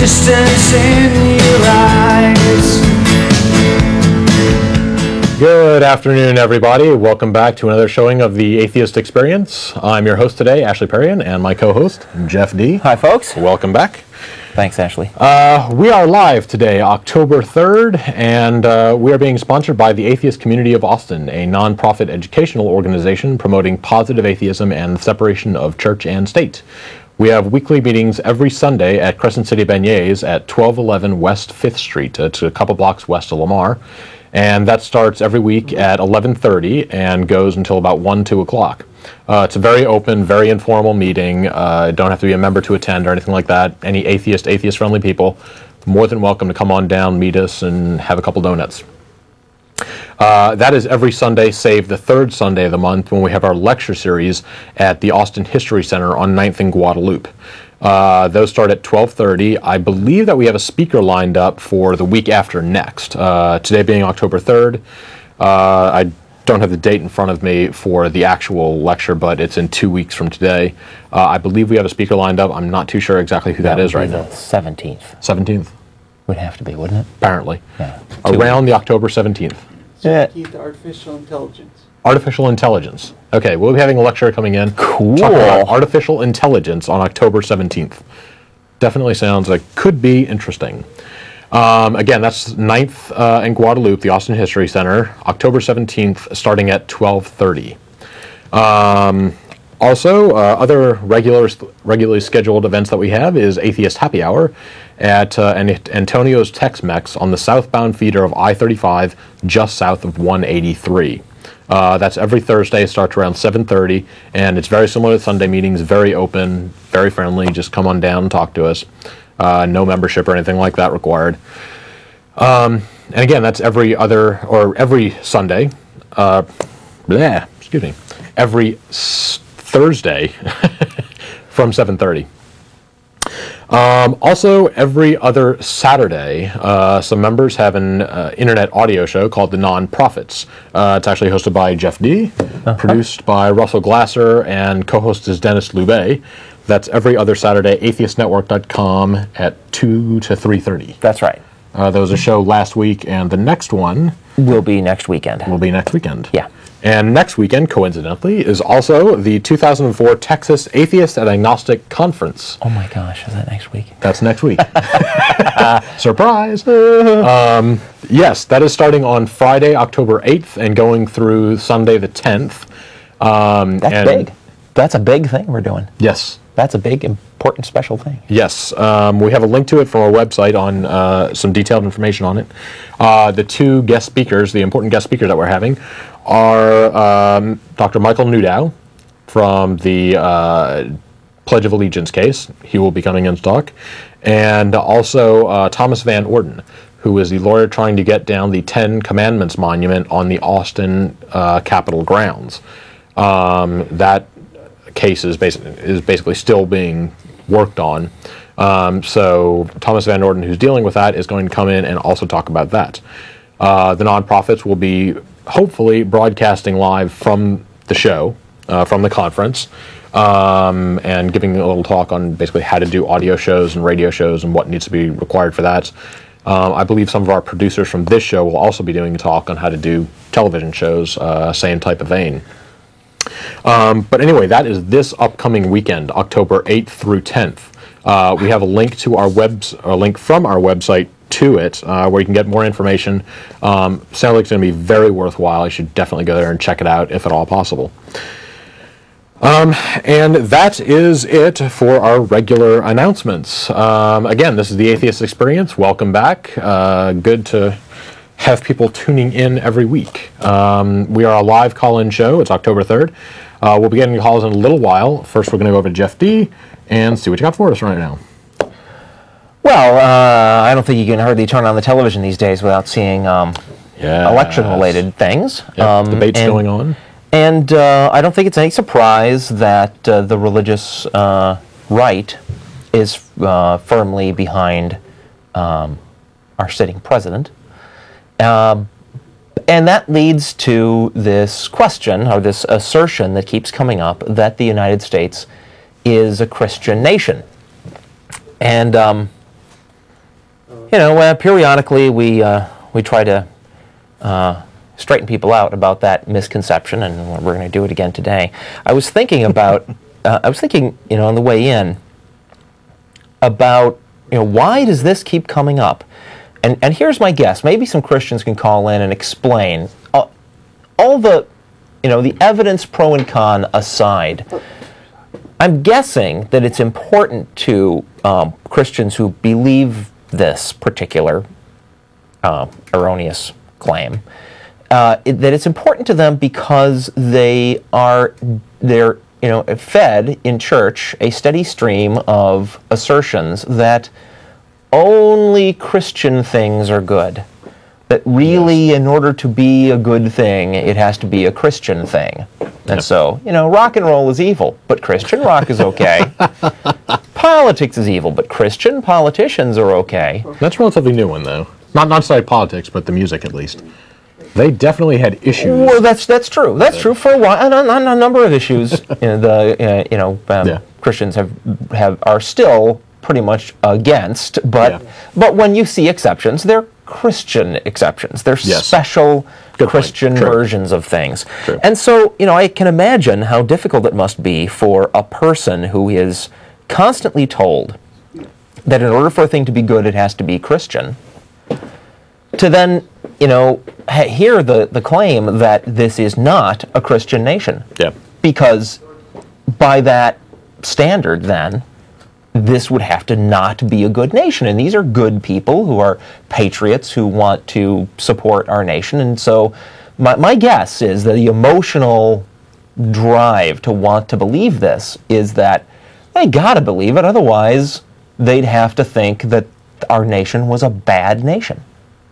distance in your eyes. Good afternoon, everybody. Welcome back to another showing of the Atheist Experience. I'm your host today, Ashley Perrian, and my co-host, Jeff D. Hi, folks. Welcome back. Thanks, Ashley. We are live today, October 3rd, and we are being sponsored by the Atheist Community of Austin, a non-profit educational organization promoting positive atheism and the separation of church and state. We have weekly meetings every Sunday at Crescent City Beignets at 1211 West 5th Street. It's a couple blocks west of Lamar. And that starts every week at 11:30 and goes until about 1, 2 o'clock. It's a very open, very informal meeting. Don't have to be a member to attend or anything like that. Any atheist-friendly people, more than welcome to come on down, meet us, and have a couple donuts. That is every Sunday, save the third Sunday of the month when we have our lecture series at the Austin History Center on 9th and Guadalupe. Those start at 12:30. I believe that we have a speaker lined up for the week after next. Today being October 3rd. I don't have the date in front of me for the actual lecture, but it's in 2 weeks from today. I believe we have a speaker lined up. I'm not too sure exactly who that is right now. 17th. 17th? Would have to be, wouldn't it? Apparently. Yeah. Around the October 17th. Keep the artificial intelligence. Artificial intelligence. Okay, we'll be having a lecture coming in. Cool. Talking about artificial intelligence on October 17th. Definitely sounds like could be interesting. Again, that's 9th and Guadalupe, the Austin History Center, October 17th, starting at 12:30. Also, other regularly scheduled events that we have is Atheist Happy Hour at Antonio's Tex-Mex on the southbound feeder of I-35, just south of 183. That's every Thursday, starts around 7:30, and it's very similar to Sunday meetings, very open, very friendly. Just come on down and talk to us. No membership or anything like that required. And again, that's every Sunday. Every Thursday from 7:30. Also, every other Saturday, some members have an internet audio show called The Non-Prophets. It's actually hosted by Jeff D., produced by Russell Glasser, and co-host is Dennis Loubet. That's every other Saturday, atheistnetwork.com at 2 to 3:30. That's right. There was a show last week, and the next one will be next weekend. Yeah. And next weekend, coincidentally, is also the 2004 Texas Atheist and Agnostic Conference. Oh my gosh, is that next week? That's next week. Surprise! Yes, that is starting on Friday, October 8th, and going through Sunday the 10th. That's big. That's a big thing we're doing. Yes. That's a big, important, special thing. Yes. We have a link to it from our website on some detailed information on it. The two guest speakers, the important guest speakers that we're having, are Dr. Michael Newdow from the Pledge of Allegiance case. He will be coming in to talk. And also Thomas Van Orden, who is the lawyer trying to get down the Ten Commandments monument on the Austin Capitol grounds. That case is basically still being worked on. So Thomas Van Orden, who's dealing with that, is going to come in and also talk about that. The Nonprofits will be hopefully broadcasting live from the show, from the conference, and giving a little talk on basically how to do audio shows and radio shows and what needs to be required for that. I believe some of our producers from this show will also be doing a talk on how to do television shows, same type of vein. But anyway, that is this upcoming weekend, October 8th through 10th. We have a link to our link from our website to it, where you can get more information. Sounds like it's going to be very worthwhile. You should definitely go there and check it out if at all possible. And that is it for our regular announcements. Again, this is the Atheist Experience. Welcome back. Good to have people tuning in every week. We are a live call-in show. It's October 3rd. We'll be getting calls in a little while. First, we're going to go over to Jeff D. and see what you got for us right now. Well, I don't think you can hardly turn on the television these days without seeing election-related things. Yep, debates going on. And I don't think it's any surprise that the religious right is firmly behind our sitting president. And that leads to this question, or this assertion that keeps coming up, that the United States is a Christian nation. And periodically we try to straighten people out about that misconception, and we're going to do it again today. I was thinking about, on the way in, about, why does this keep coming up? And here's my guess. Maybe some Christians can call in and explain. All the, the evidence pro and con aside, I'm guessing that it's important to Christians who believe this particular erroneous claim, that it's important to them because they're fed in church a steady stream of assertions that only Christian things are good. That really, in order to be a good thing, it has to be a Christian thing. And so, rock and roll is evil, but Christian rock is okay. Politics is evil, but Christian politicians are okay. That's a relatively new one, though. Not necessarily politics, but the music, at least. They definitely had issues. Well, that's true. That's true for a while. On a number of issues, Christians are still pretty much against. But when you see exceptions, they're Christian exceptions. They're special Christian versions of things. True. And so, I can imagine how difficult it must be for a person who is constantly told that in order for a thing to be good, it has to be Christian, to then, hear the claim that this is not a Christian nation. Yeah. Because by that standard, then, this would have to not be a good nation. And these are good people who are patriots who want to support our nation. And so my guess is that the emotional drive to want to believe this is that they got to believe it. Otherwise, they'd have to think that our nation was a bad nation.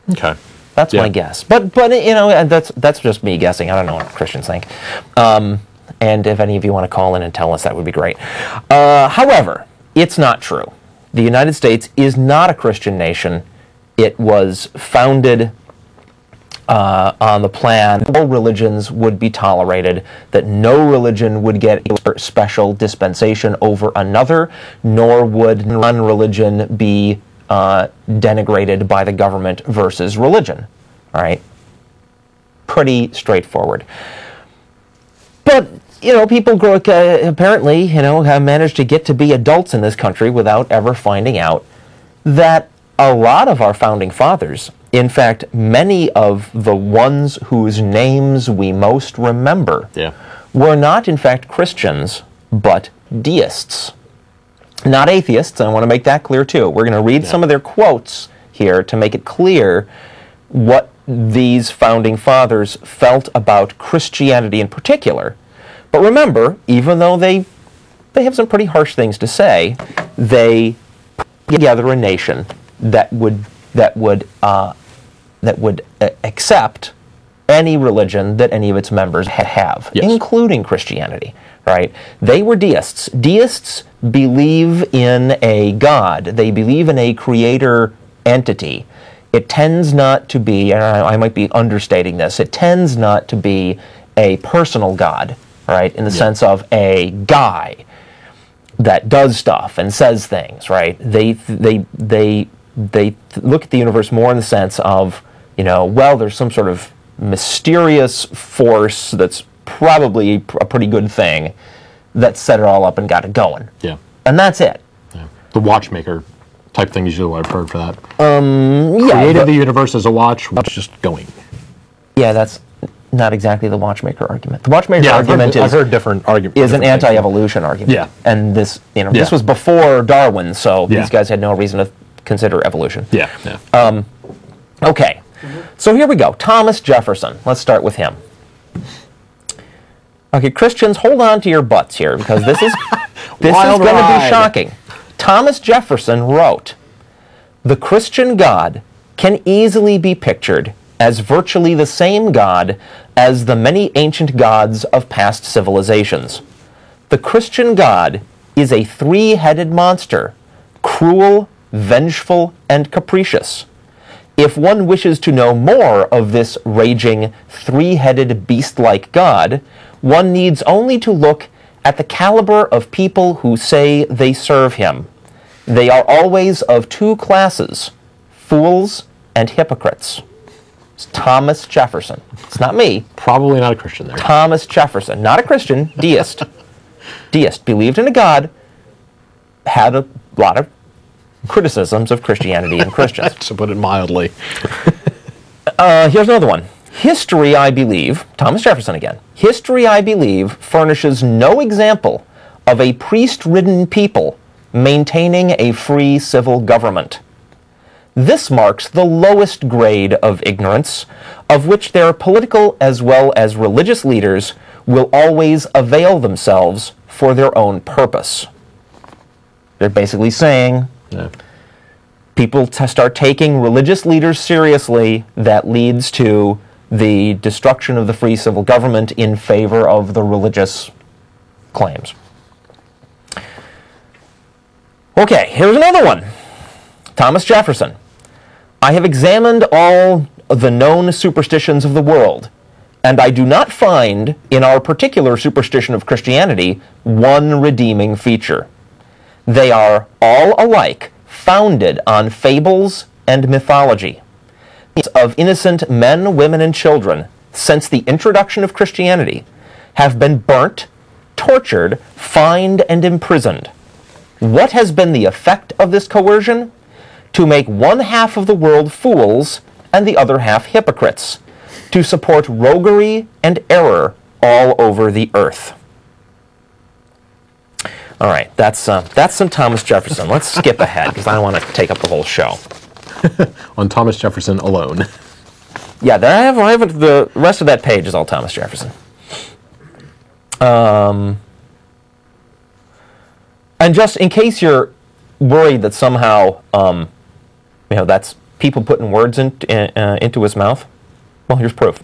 Okay. That's my guess. But that's just me guessing. I don't know what Christians think. And if any of you want to call in and tell us, that would be great. However, it's not true. The United States is not a Christian nation. It was founded on the plan that all religions would be tolerated, that no religion would get a special dispensation over another, nor would non-religion be denigrated by the government versus religion. All right? Pretty straightforward. But people apparently, have managed to get to be adults in this country without ever finding out that a lot of our founding fathers, in fact, many of the ones whose names we most remember, were not, in fact, Christians, but deists. Not atheists, and I want to make that clear, too. We're going to read some of their quotes here to make it clear what these founding fathers felt about Christianity in particular. But remember, even though they have some pretty harsh things to say, they put together a nation that would accept any religion that any of its members have, including Christianity. Right? They were deists. Deists believe in a God. They believe in a creator entity. It tends not to be, and I might be understating this, it tends not to be a personal God. Right, in the sense of a guy that does stuff and says things. Right, they look at the universe more in the sense of, there's some sort of mysterious force that's probably a pretty good thing that set it all up and got it going. Yeah, and that's it. Yeah. The watchmaker type thing is usually what I've heard for that. Created the universe as a watch, which is just going. Yeah, that's not exactly the watchmaker argument. The watchmaker argument I've heard different arguments. Is an anti-evolution argument. Yeah. And this, this was before Darwin, so these guys had no reason to consider evolution. Yeah. Okay. So here we go. Thomas Jefferson. Let's start with him. Okay, Christians, hold on to your butts here, because this is going to be shocking. Thomas Jefferson wrote, "The Christian God can easily be pictured as virtually the same God as the many ancient gods of past civilizations. The Christian God is a three-headed monster, cruel, vengeful, and capricious. If one wishes to know more of this raging, three-headed beast-like God, one needs only to look at the caliber of people who say they serve him. They are always of two classes, fools and hypocrites. It's Thomas Jefferson. It's not me. Probably not a Christian there. Thomas Jefferson, not a Christian, deist. Deist, believed in a God, had a lot of criticisms of Christianity and Christians. To put it mildly. Here's another one. History, I believe, Thomas Jefferson again, history, I believe, furnishes no example of a priest-ridden people maintaining a free civil government. This marks the lowest grade of ignorance, of which their political as well as religious leaders will always avail themselves for their own purpose. They're basically saying, Yeah. people start taking religious leaders seriously, that leads to the destruction of the free civil government in favor of the religious claims. Okay, here's another one. Thomas Jefferson. I have examined all the known superstitions of the world, and I do not find in our particular superstition of Christianity one redeeming feature. They are all alike founded on fables and mythology of innocent men, women, and children since the introduction of Christianity have been burnt, tortured, fined, and imprisoned. What has been the effect of this coercion? To make one half of the world fools and the other half hypocrites, to support roguery and error all over the earth. All right, that's some Thomas Jefferson. Let's skip ahead because I don't want to take up the whole show. On Thomas Jefferson alone. Yeah, there I have the rest of that page is all Thomas Jefferson. And just in case you're worried that somehow, that's people putting words into his mouth, well, here's proof.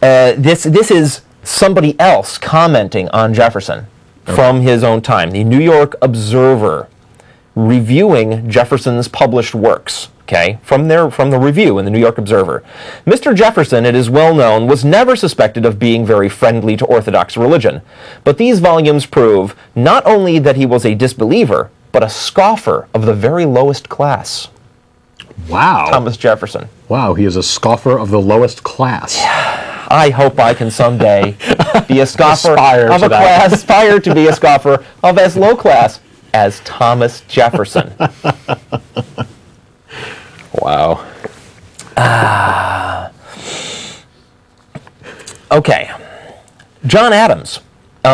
This is somebody else commenting on Jefferson from his own time. The New York Observer reviewing Jefferson's published works. Okay, from the review in the New York Observer. Mr. Jefferson, it is well known, was never suspected of being very friendly to Orthodox religion. But these volumes prove not only that he was a disbeliever, but a scoffer of the very lowest class. Wow. Thomas Jefferson. Wow, he is a scoffer of the lowest class. I hope I can someday be a scoffer Aspire of to a that. class, aspire to be a scoffer of as low class as Thomas Jefferson. Wow. Okay. John Adams.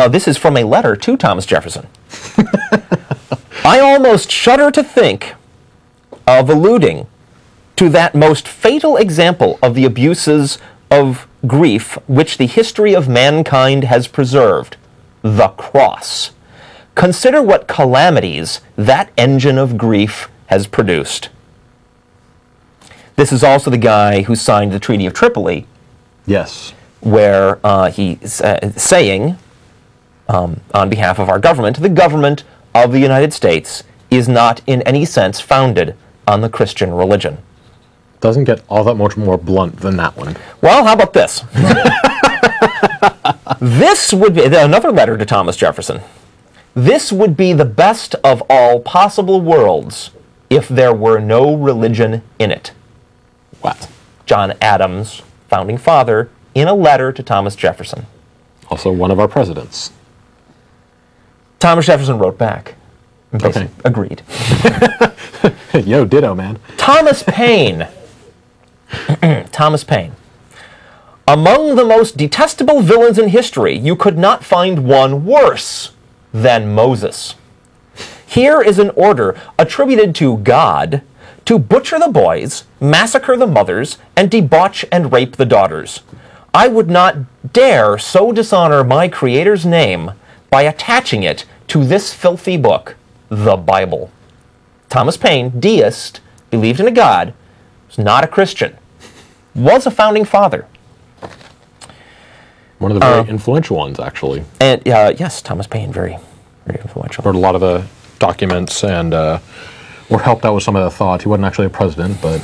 This is from a letter to Thomas Jefferson. I almost shudder to think of alluding to that most fatal example of the abuses of grief which the history of mankind has preserved, the cross. Consider what calamities that engine of grief has produced. This is also the guy who signed the Treaty of Tripoli, Yes. where he's saying, on behalf of our government, the government of the United States is not in any sense founded on the Christian religion. Doesn't get all that much more blunt than that one. Well, how about this? This would be another letter to Thomas Jefferson. This would be the best of all possible worlds if there were no religion in it. What? John Adams, founding father, in a letter to Thomas Jefferson. Also one of our presidents. Thomas Jefferson wrote back. Okay. Agreed. Yo, ditto, man. Thomas Paine. Thomas Paine. Among the most detestable villains in history, you could not find one worse than Moses. Here is an order attributed to God to butcher the boys, massacre the mothers, and debauch and rape the daughters. I would not dare so dishonor my Creator's name by attaching it to this filthy book, the Bible. Thomas Paine, deist, believed in a God, was not a Christian, was a founding father. One of the very influential ones, actually. And yes, Thomas Paine, very, very influential. Wrote a lot of the documents and or helped out with some of the thought. He wasn't actually a president, but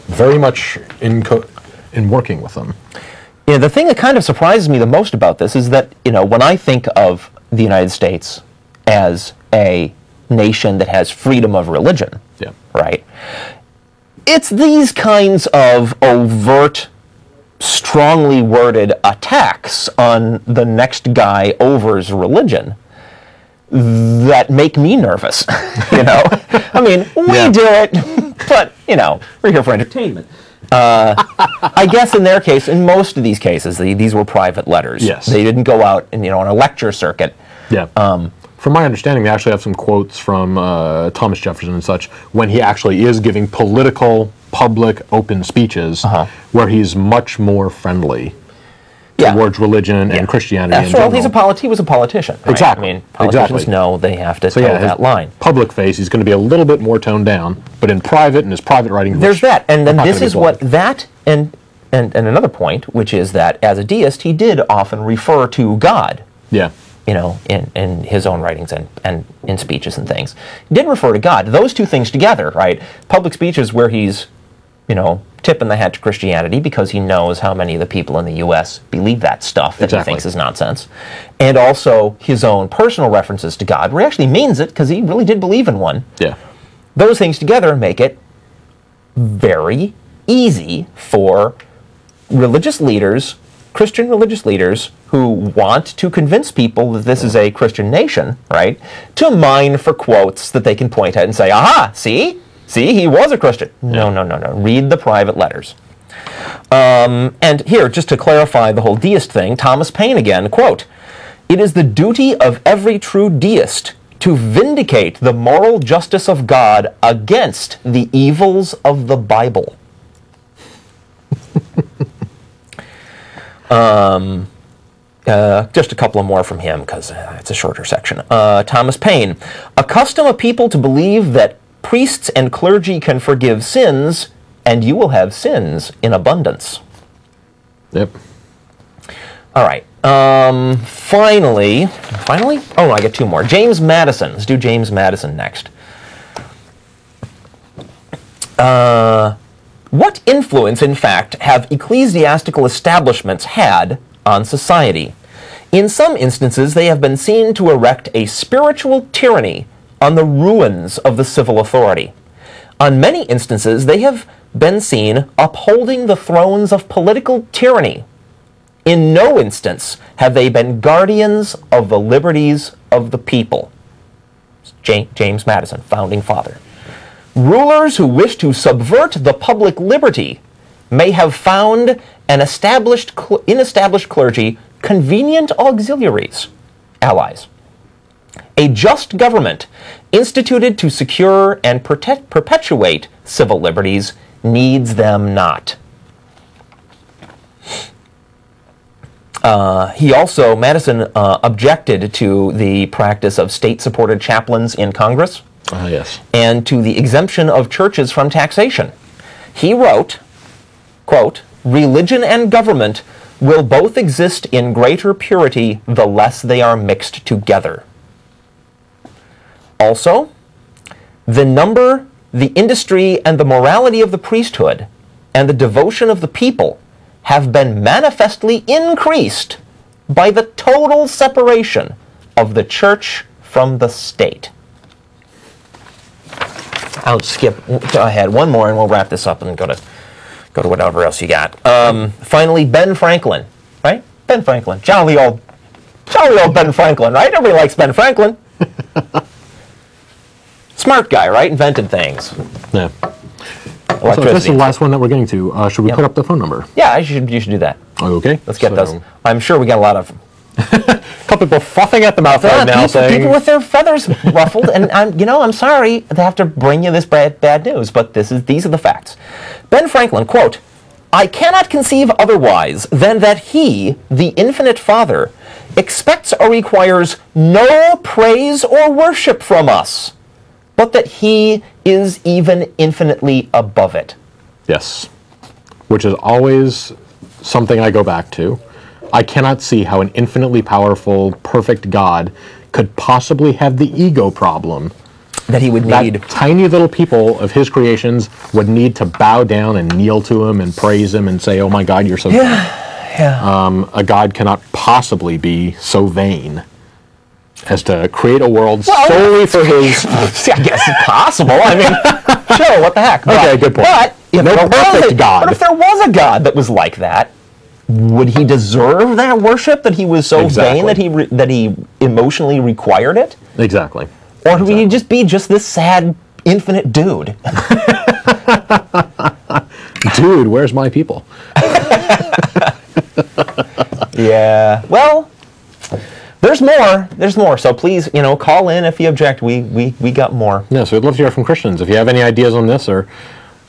very much in working with them. Yeah, the thing that kind of surprises me the most about this is that, when I think of the United States as a nation that has freedom of religion, Yeah. right? It's these kinds of overt, strongly worded attacks on the next guy over's religion that make me nervous. I mean, we do it, but we're here for entertainment. I guess in their case, in most of these cases, these were private letters. Yes. They didn't go out on a lecture circuit. Yeah. From my understanding, they actually have some quotes from Thomas Jefferson and such when he actually is giving political, public, open speeches where he's much more friendly towards religion and Christianity in general. He was a politician. Right? Exactly. I mean, politicians know they have to toe that line. Public face, he's going to be a little bit more toned down, but in private, in his private writing, there's that, and then this is what that and another point, which is that as a deist, he did often refer to God. Yeah. In his own writings and in speeches and things. He did refer to God. Those two things together, right? Public speeches where he's, tipping the hat to Christianity because he knows how many of the people in the U.S. believe that stuff that he thinks is nonsense. And also his own personal references to God, where he actually means it because he really did believe in one. Yeah. Those things together make it very easy for religious leaders, Christian religious leaders, who want to convince people that this is a Christian nation, right, to mine for quotes that they can point at and say, aha, see, he was a Christian. No. Read the private letters. And here, just to clarify the whole deist thing, Thomas Paine again, quote, "It is the duty of every true deist to vindicate the moral justice of God against the evils of the Bible." Just a couple more from him because it's a shorter section. Thomas Paine, "Accustom a people to believe that priests and clergy can forgive sins, and you will have sins in abundance." Yep. All right. Finally? Oh, no, I get two more. James Madison. Let's do James Madison next. What influence, in fact, have ecclesiastical establishments had on society? In some instances, they have been seen to erect a spiritual tyranny on the ruins of the civil authority. On many instances, they have been seen upholding the thrones of political tyranny. In no instance have they been guardians of the liberties of the people. James Madison, founding father. Rulers who wish to subvert the public liberty may have found an inestablished clergy convenient auxiliaries, allies. A just government instituted to secure and perpetuate civil liberties needs them not. Madison objected to the practice of state-supported chaplains in Congress. Yes. And to the exemption of churches from taxation. He wrote, quote, "Religion and government will both exist in greater purity the less they are mixed together." Also, the number, the industry, and the morality of the priesthood and the devotion of the people have been manifestly increased by the total separation of the church from the state. I'll skip ahead one more and we'll wrap this up and go to whatever else you got. Finally, Ben Franklin, right? Ben Franklin, jolly old Ben Franklin, right? Everybody likes Ben Franklin. Smart guy, right? Invented things. Yeah. So this is the last one that we're getting to. Should we put up the phone number? Yeah, you should do that. Okay. Let's get those. I'm sure we got a lot of a couple people frothing at the mouth right now saying... People with their feathers ruffled, and I'm sorry to have to bring you this bad news, but these are the facts. Ben Franklin, quote, "I cannot conceive otherwise than that he, the infinite Father, expects or requires no praise or worship from us, but that he is even infinitely above it." Yes. Which is always something I go back to. I cannot see how an infinitely powerful, perfect God could possibly have the ego problem that he would need. That tiny little people of his creations would need to bow down and kneel to him and praise him and say, "Oh my God, you're so great." Yeah. A God cannot possibly be so vain. as to create a world solely for his. I guess it's possible. I mean, sure, what the heck? Okay, good point. But if No there was perfect God. But if there was a God that was like that, would he deserve that worship? That he was so Exactly. vain that he emotionally required it, Exactly. or would he just be just this sad, infinite dude? Dude, where's my people? Yeah. Well, there's more. There's more. So please, call in if you object. We got more. Yeah, so we'd love to hear from Christians. If you have any ideas on this or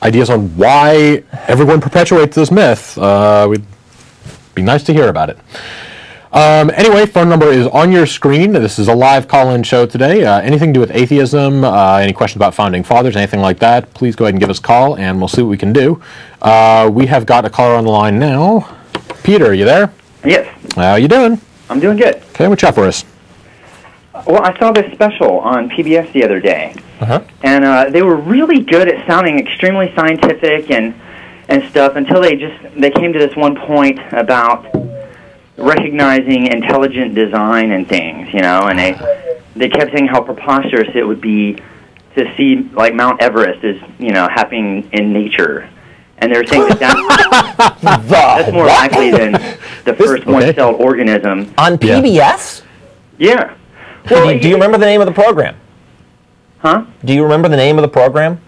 ideas on why everyone perpetuates this myth, we'd be nice to hear about it. Anyway, phone number is on your screen. This is a live call-in show today. Anything to do with atheism, any questions about founding fathers, anything like that, please go ahead and give us a call, and we'll see what we can do. We have got a caller on the line now. Peter, are you there? Yes, How you doing? I'm doing good. Okay, what's up for us? Well, I saw this special on PBS the other day, and they were really good at sounding extremely scientific and stuff until they came to this one point about recognizing intelligent design and things, and they kept saying how preposterous it would be to see like Mount Everest is happening in nature. And they're saying that's more likely than the first one-celled organism. On PBS? Yeah. Well, Do you remember the name of the program? Huh? Do you remember the name of the program?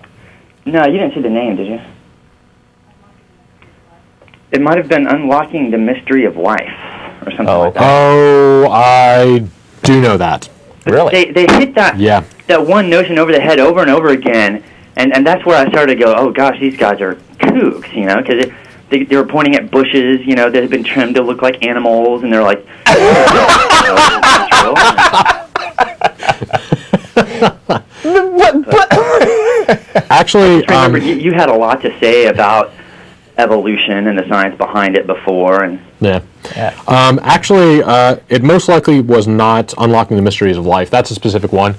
No, you didn't see the name, did you? It might have been Unlocking the Mystery of Life or something like that. Oh, I do know that. Really? They hit that one notion over the head over and over again, and that's where I started to go, oh gosh, these guys are kooks, because they were pointing at bushes, that had been trimmed to look like animals, and they're like, Actually, remember, you had a lot to say about evolution and the science behind it before, and actually, it most likely was not Unlocking the Mysteries of Life. That's a specific one.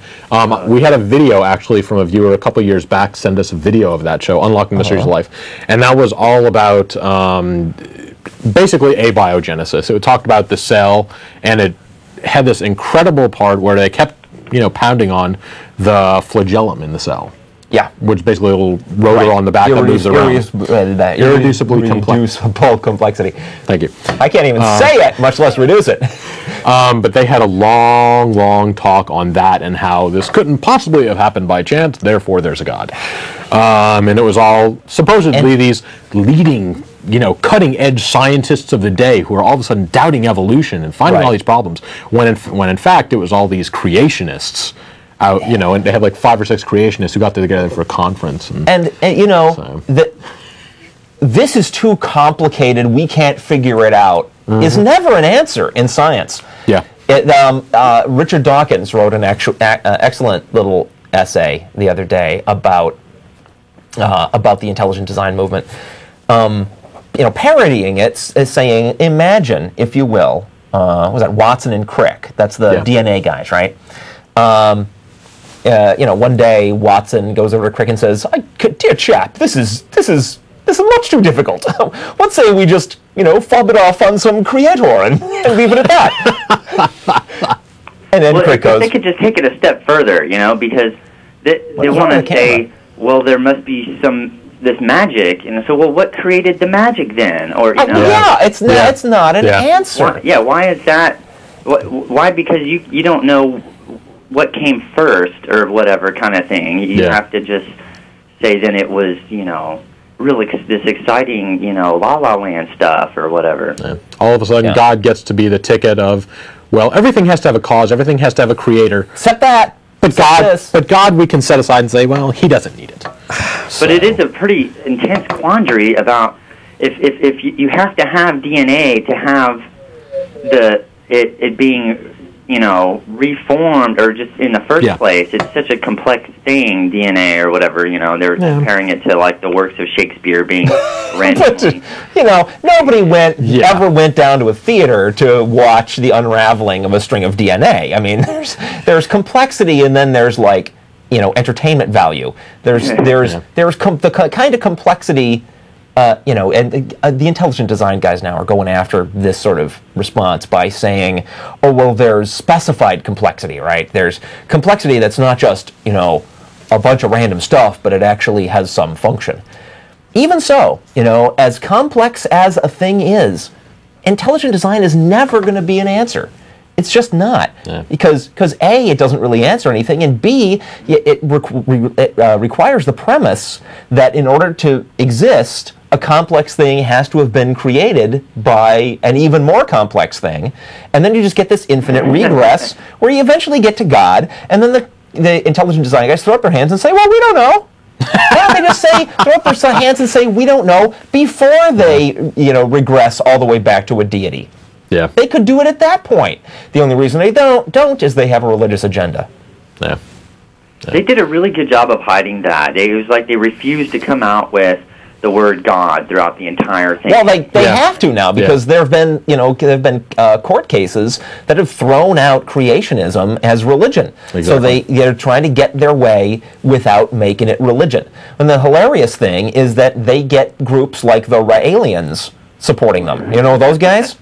We had a video, actually, from a viewer a couple years back send us a video of that show, Unlocking the Mysteries of Life. And that was all about basically abiogenesis. It talked about the cell, and it had this incredible part where they kept, pounding on the flagellum in the cell. Yeah. Which is basically a little rotor on the back that moves around. Irreducibly Irreducible complexity. Thank you. I can't even say it, much less reduce it. But they had a long, long talk on that and how this couldn't possibly have happened by chance, therefore there's a God. And it was all supposedly these leading, cutting-edge scientists of the day who are all of a sudden doubting evolution and finding all these problems, when in fact it was all these creationists out, and they had like 5 or 6 creationists who got together for a conference. This is too complicated, we can't figure it out, is never an answer in science. Yeah. Richard Dawkins wrote an excellent little essay the other day about the intelligent design movement. Parodying it, is saying, imagine, if you will, was that Watson and Crick? That's the DNA guys, right? One day Watson goes over to Crick and says, "Dear chap, this is much too difficult. Let's say we just, fob it off on some creator and leave it at that." And then Crick goes, they could just take it a step further, because they want to say, well, there must be this magic, and so, well, what created the magic then? Or it's not an answer. Why is that? Why? Because you don't know what came first or whatever kind of thing. You have to just say then it was, really this exciting, La La Land stuff or whatever. Yeah. All of a sudden, God gets to be the ticket of, well, everything has to have a cause, everything has to have a creator. Except that. But God, we can set aside and say, well, he doesn't need it. But it is a pretty intense quandary about if you have to have DNA to have it being reformed or just in the first place. It's such a complex thing, DNA or whatever. They're comparing it to like the works of Shakespeare being randomly. Nobody ever went down to a theater to watch the unraveling of a string of DNA. I mean, there's complexity, and then there's like entertainment value. There's the kind of complexity you know, and the intelligent design guys now are going after this sort of response by saying, oh, well, there's specified complexity, right? There's complexity that's not just, you know, a bunch of random stuff, but it actually has some function. Even so, you know, as complex as a thing is, intelligent design is never going to be an answer. It's just not. Yeah. Because A, it doesn't really answer anything, and B, it requires the premise that in order to exist, a complex thing has to have been created by an even more complex thing, and then you just get this infinite regress where you eventually get to God, and then the intelligent design guys throw up their hands and say, well, we don't know. Why don't they just throw up their hands and say, we don't know, before they, you know, regress all the way back to a deity? Yeah. They could do it at that point. The only reason they don't is they have a religious agenda. Yeah. They did a really good job of hiding that. It was like they refused to come out with the word God throughout the entire thing. Well, they have to now, because there have been, you know, court cases that have thrown out creationism as religion. Exactly. So they're trying to get their way without making it religion. And the hilarious thing is that they get groups like the Raelians supporting them. You know those guys?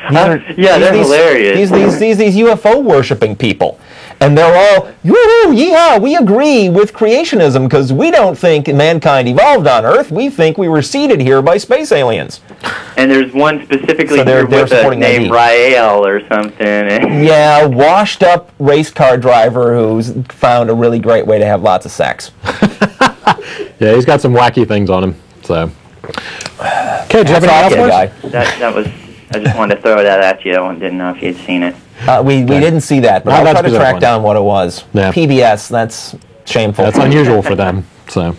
They're hilarious. These UFO worshipping people. And they're all, yoo-hoo, yeehaw, we agree with creationism because we don't think mankind evolved on Earth. We think we were seeded here by space aliens. And there's one specifically here with a named Rael or something. Yeah, washed up race car driver who's found a really great way to have lots of sex. Yeah, he's got some wacky things on him. So, okay, do you have anything else? That was. I just wanted to throw that at you. I didn't know if you'd seen it. We didn't see that, but I'll try to track down what it was. Yeah. PBS, that's shameful. That's unusual for them. So, all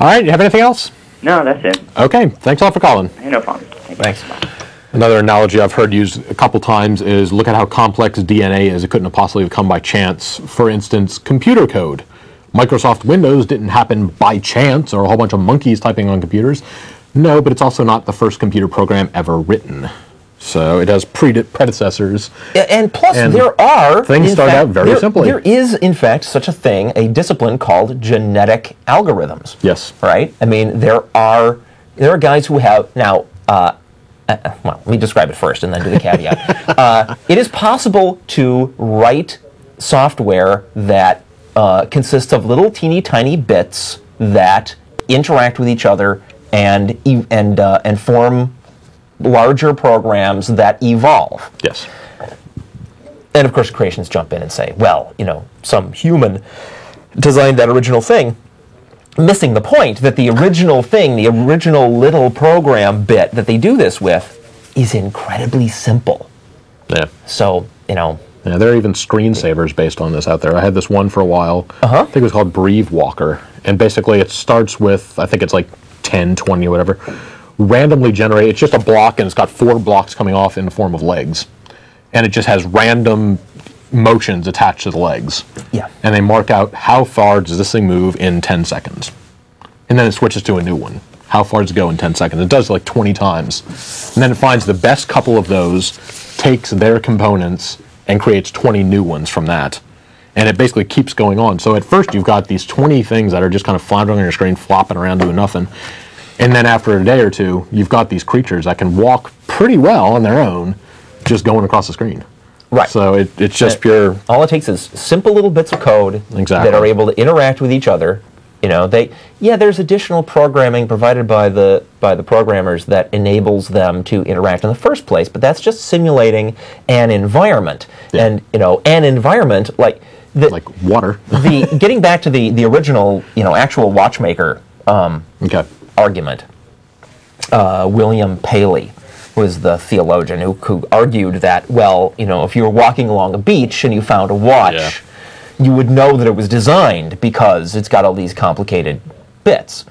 right, you have anything else? No, that's it. Okay, thanks a lot for calling. Hey, no problem. Thanks. Another analogy I've heard used a couple times is look at how complex DNA is. It couldn't have possibly come by chance. For instance, computer code. Microsoft Windows didn't happen by chance or a whole bunch of monkeys typing on computers. No, but it's also not the first computer program ever written. So it has predecessors. And plus, there are... Things start out very simply. There is, in fact, such a thing, a discipline called genetic algorithms. Yes. Right? I mean, there are guys who have... Now, well, let me describe it first and then do the caveat. It is possible to write software that consists of little teeny tiny bits that interact with each other and form larger programs that evolve. Yes. And of course, creationists jump in and say, well, you know, some human designed that original thing, missing the point that the original thing, the original little program bit that they do this with is incredibly simple. Yeah. So, you know. Yeah, there are even screensavers based on this out there. I had this one for a while. I think it was called Breve Walker. And basically it starts with, I think it's like 10, 20, or whatever, randomly generate. It's just a block, and it's got 4 blocks coming off in the form of legs. And it just has random motions attached to the legs. Yeah. And they mark out how far does this thing move in 10 seconds. And then it switches to a new one. How far does it go in 10 seconds? It does it like 20 times. And then it finds the best couple of those, takes their components, and creates 20 new ones from that. And it basically keeps going on. So at first you've got these 20 things that are just kind of floundering on your screen, flopping around doing nothing. And then after a day or two, you've got these creatures that can walk pretty well on their own, just going across the screen. Right. So it's just pure... All it takes is simple little bits of code that are able to interact with each other. You know, there's additional programming provided by the programmers that enables them to interact in the first place, but that's just simulating an environment. Yeah. And, you know, an environment like water. Getting back to the original, you know, actual watchmaker argument. William Paley was the theologian who argued that, well, you know, if you were walking along a beach and you found a watch, you would know that it was designed because it's got all these complicated bits.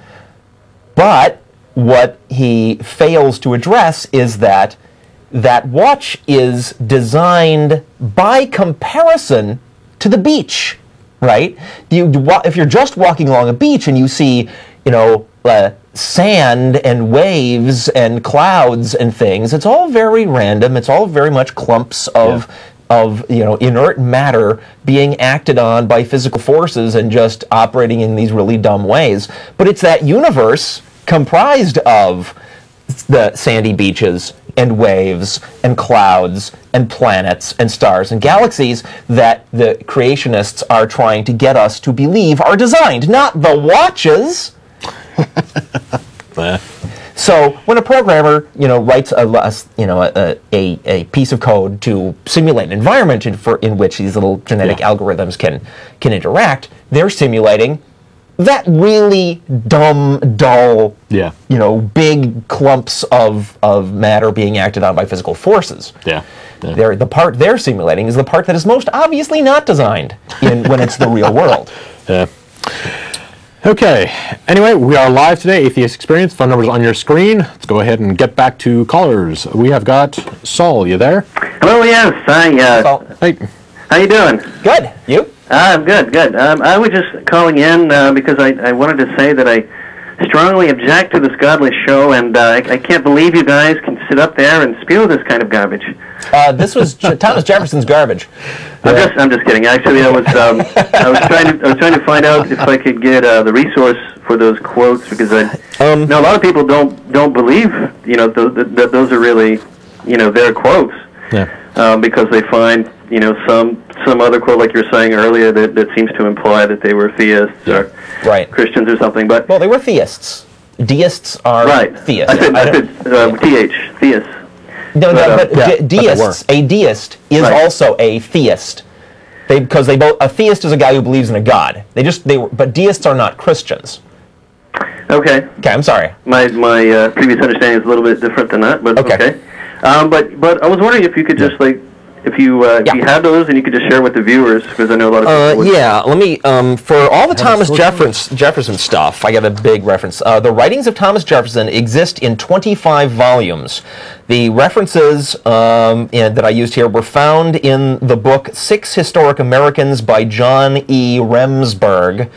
But what he fails to address is that that watch is designed by comparison to the beach, right? If you're just walking along a beach and you see, you know, sand and waves and clouds and things, it's all very random. It's all very much clumps of you know, inert matter being acted on by physical forces and just operating in these really dumb ways. But it's that universe comprised of the sandy beaches and waves and clouds and planets and stars and galaxies that the creationists are trying to get us to believe are designed, not the watches. So when a programmer, writes a piece of code to simulate an environment in which these little genetic algorithms can interact, they're simulating that really dumb, dull, big clumps of matter being acted on by physical forces. The part they're simulating is the part that is most obviously not designed when it's the real world. Okay. Anyway, we are live today, Atheist Experience. Phone number's on your screen. Let's go ahead and get back to callers. We have got Saul. You there? Hello, yes. Hi. Saul. Hey. How you doing? Good. You? I'm good. I was just calling in because I wanted to say that I strongly object to this godless show, and I can't believe you guys can sit up there and spew this kind of garbage. This was Thomas Jefferson's garbage. I'm just kidding. Actually, I was trying to find out if I could get the resource for those quotes, because a lot of people don't believe that those are really their quotes, because they find some other quote, like you were saying earlier, that seems to imply that they were theists or Christians or something. But well, they were theists. Deists are theists. I said theists. No, but deists. A deist is also a theist. Because a theist is a guy who believes in a god. But deists are not Christians. Okay. Okay, I'm sorry. My previous understanding is a little bit different than that, but okay. But I was wondering if you could just if you had those, and you could just share with the viewers, because I know a lot of people let me, for all the Thomas Jefferson stuff, I got a big reference. The writings of Thomas Jefferson exist in 25 volumes. The references that I used here were found in the book Six Historic Americans by John E. Remsburg,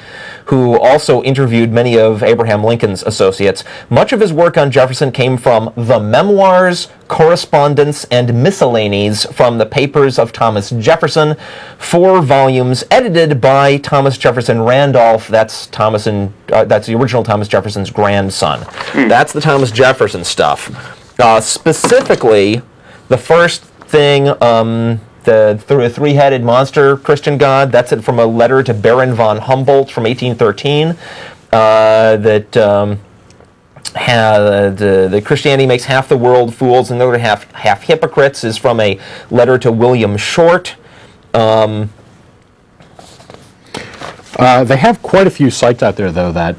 who also interviewed many of Abraham Lincoln's associates. Much of his work on Jefferson came from the memoirs, correspondence, and miscellanies from the papers of Thomas Jefferson, 4 volumes edited by Thomas Jefferson Randolph. That's that's the original Thomas Jefferson's grandson. That's the Thomas Jefferson stuff. Specifically, the first thing, the three-headed monster Christian god, that's it from a letter to Baron von Humboldt from 1813, the Christianity makes half the world fools and the other half hypocrites, is from a letter to William Short. They have quite a few sites out there, though, that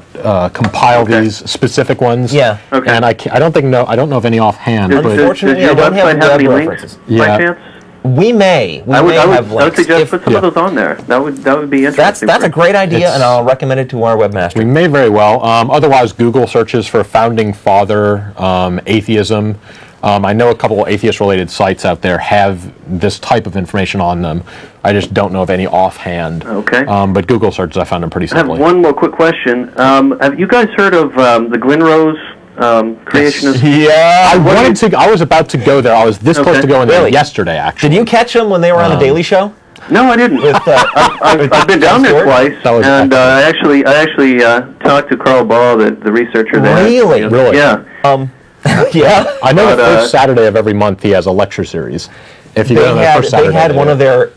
compile these specific ones. Yeah. Okay. And I don't know of any offhand. Unfortunately, I don't have any web links references. by chance? We may I would have links. I would suggest put some of those on there. That would be interesting. That's a great idea, and I'll recommend it to our webmaster. We may very well. Otherwise, Google searches for Founding Father, atheism. I know a couple of atheist-related sites out there have this type of information on them. I just don't know of any offhand. Okay. But Google searches, I found them pretty simply. I have one more quick question. Have you guys heard of the Glen Rose creationist? Yeah. I was about to go there. I was this close to going there yesterday, actually. Did you catch them when they were on the Daily Show? No, I didn't. I've been down there twice, and I actually talked to Carl Baugh, the researcher there. Really? Really? Yeah. Yeah. I know the first Saturday of every month he has a lecture series. If you go on the first Saturday, they had one of their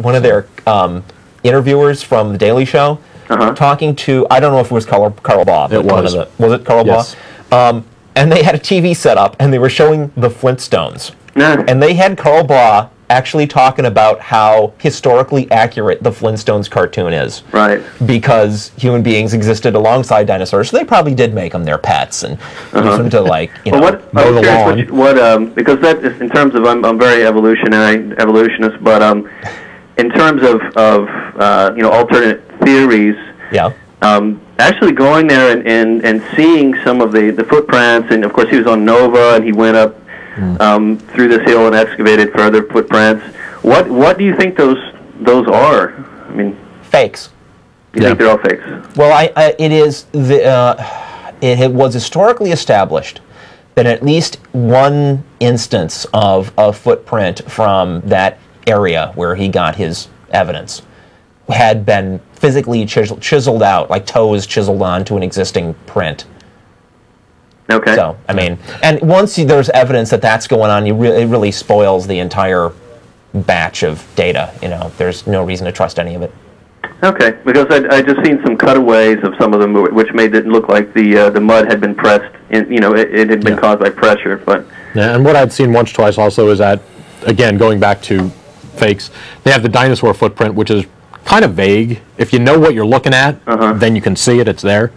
interviewers from the Daily Show talking to, I don't know if it was Carl Baugh. It was. Was it Carl Yes. Baugh? And they had a TV set up, and they were showing the Flintstones. Yeah. And they had Carl Baugh actually talking about how historically accurate the Flintstones cartoon is. Right. Because human beings existed alongside dinosaurs, so they probably did make them their pets and use them to, like, mow the lawn. Because that is, in terms of, I'm very evolutionist, but in terms of alternate theories, actually going there and seeing some of the footprints, and of course he was on Nova, and he went up through this hill and excavated further footprints. What do you think those are? I mean, fakes. You think they're all fakes? Well, it was historically established that at least one instance of a footprint from that area where he got his evidence had been physically chiseled out, like toes chiseled onto an existing print. Okay. So, I mean, and once there's evidence that that's going on, it really spoils the entire batch of data. You know, there's no reason to trust any of it. Okay, because I just seen some cutaways of some of them, which made it look like the mud had been pressed. You know, it had been caused by pressure. But yeah, and what I'd seen once, twice also is that, again, going back to fakes, they have the dinosaur footprint, which is kind of vague. If you know what you're looking at, then you can see it. It's there.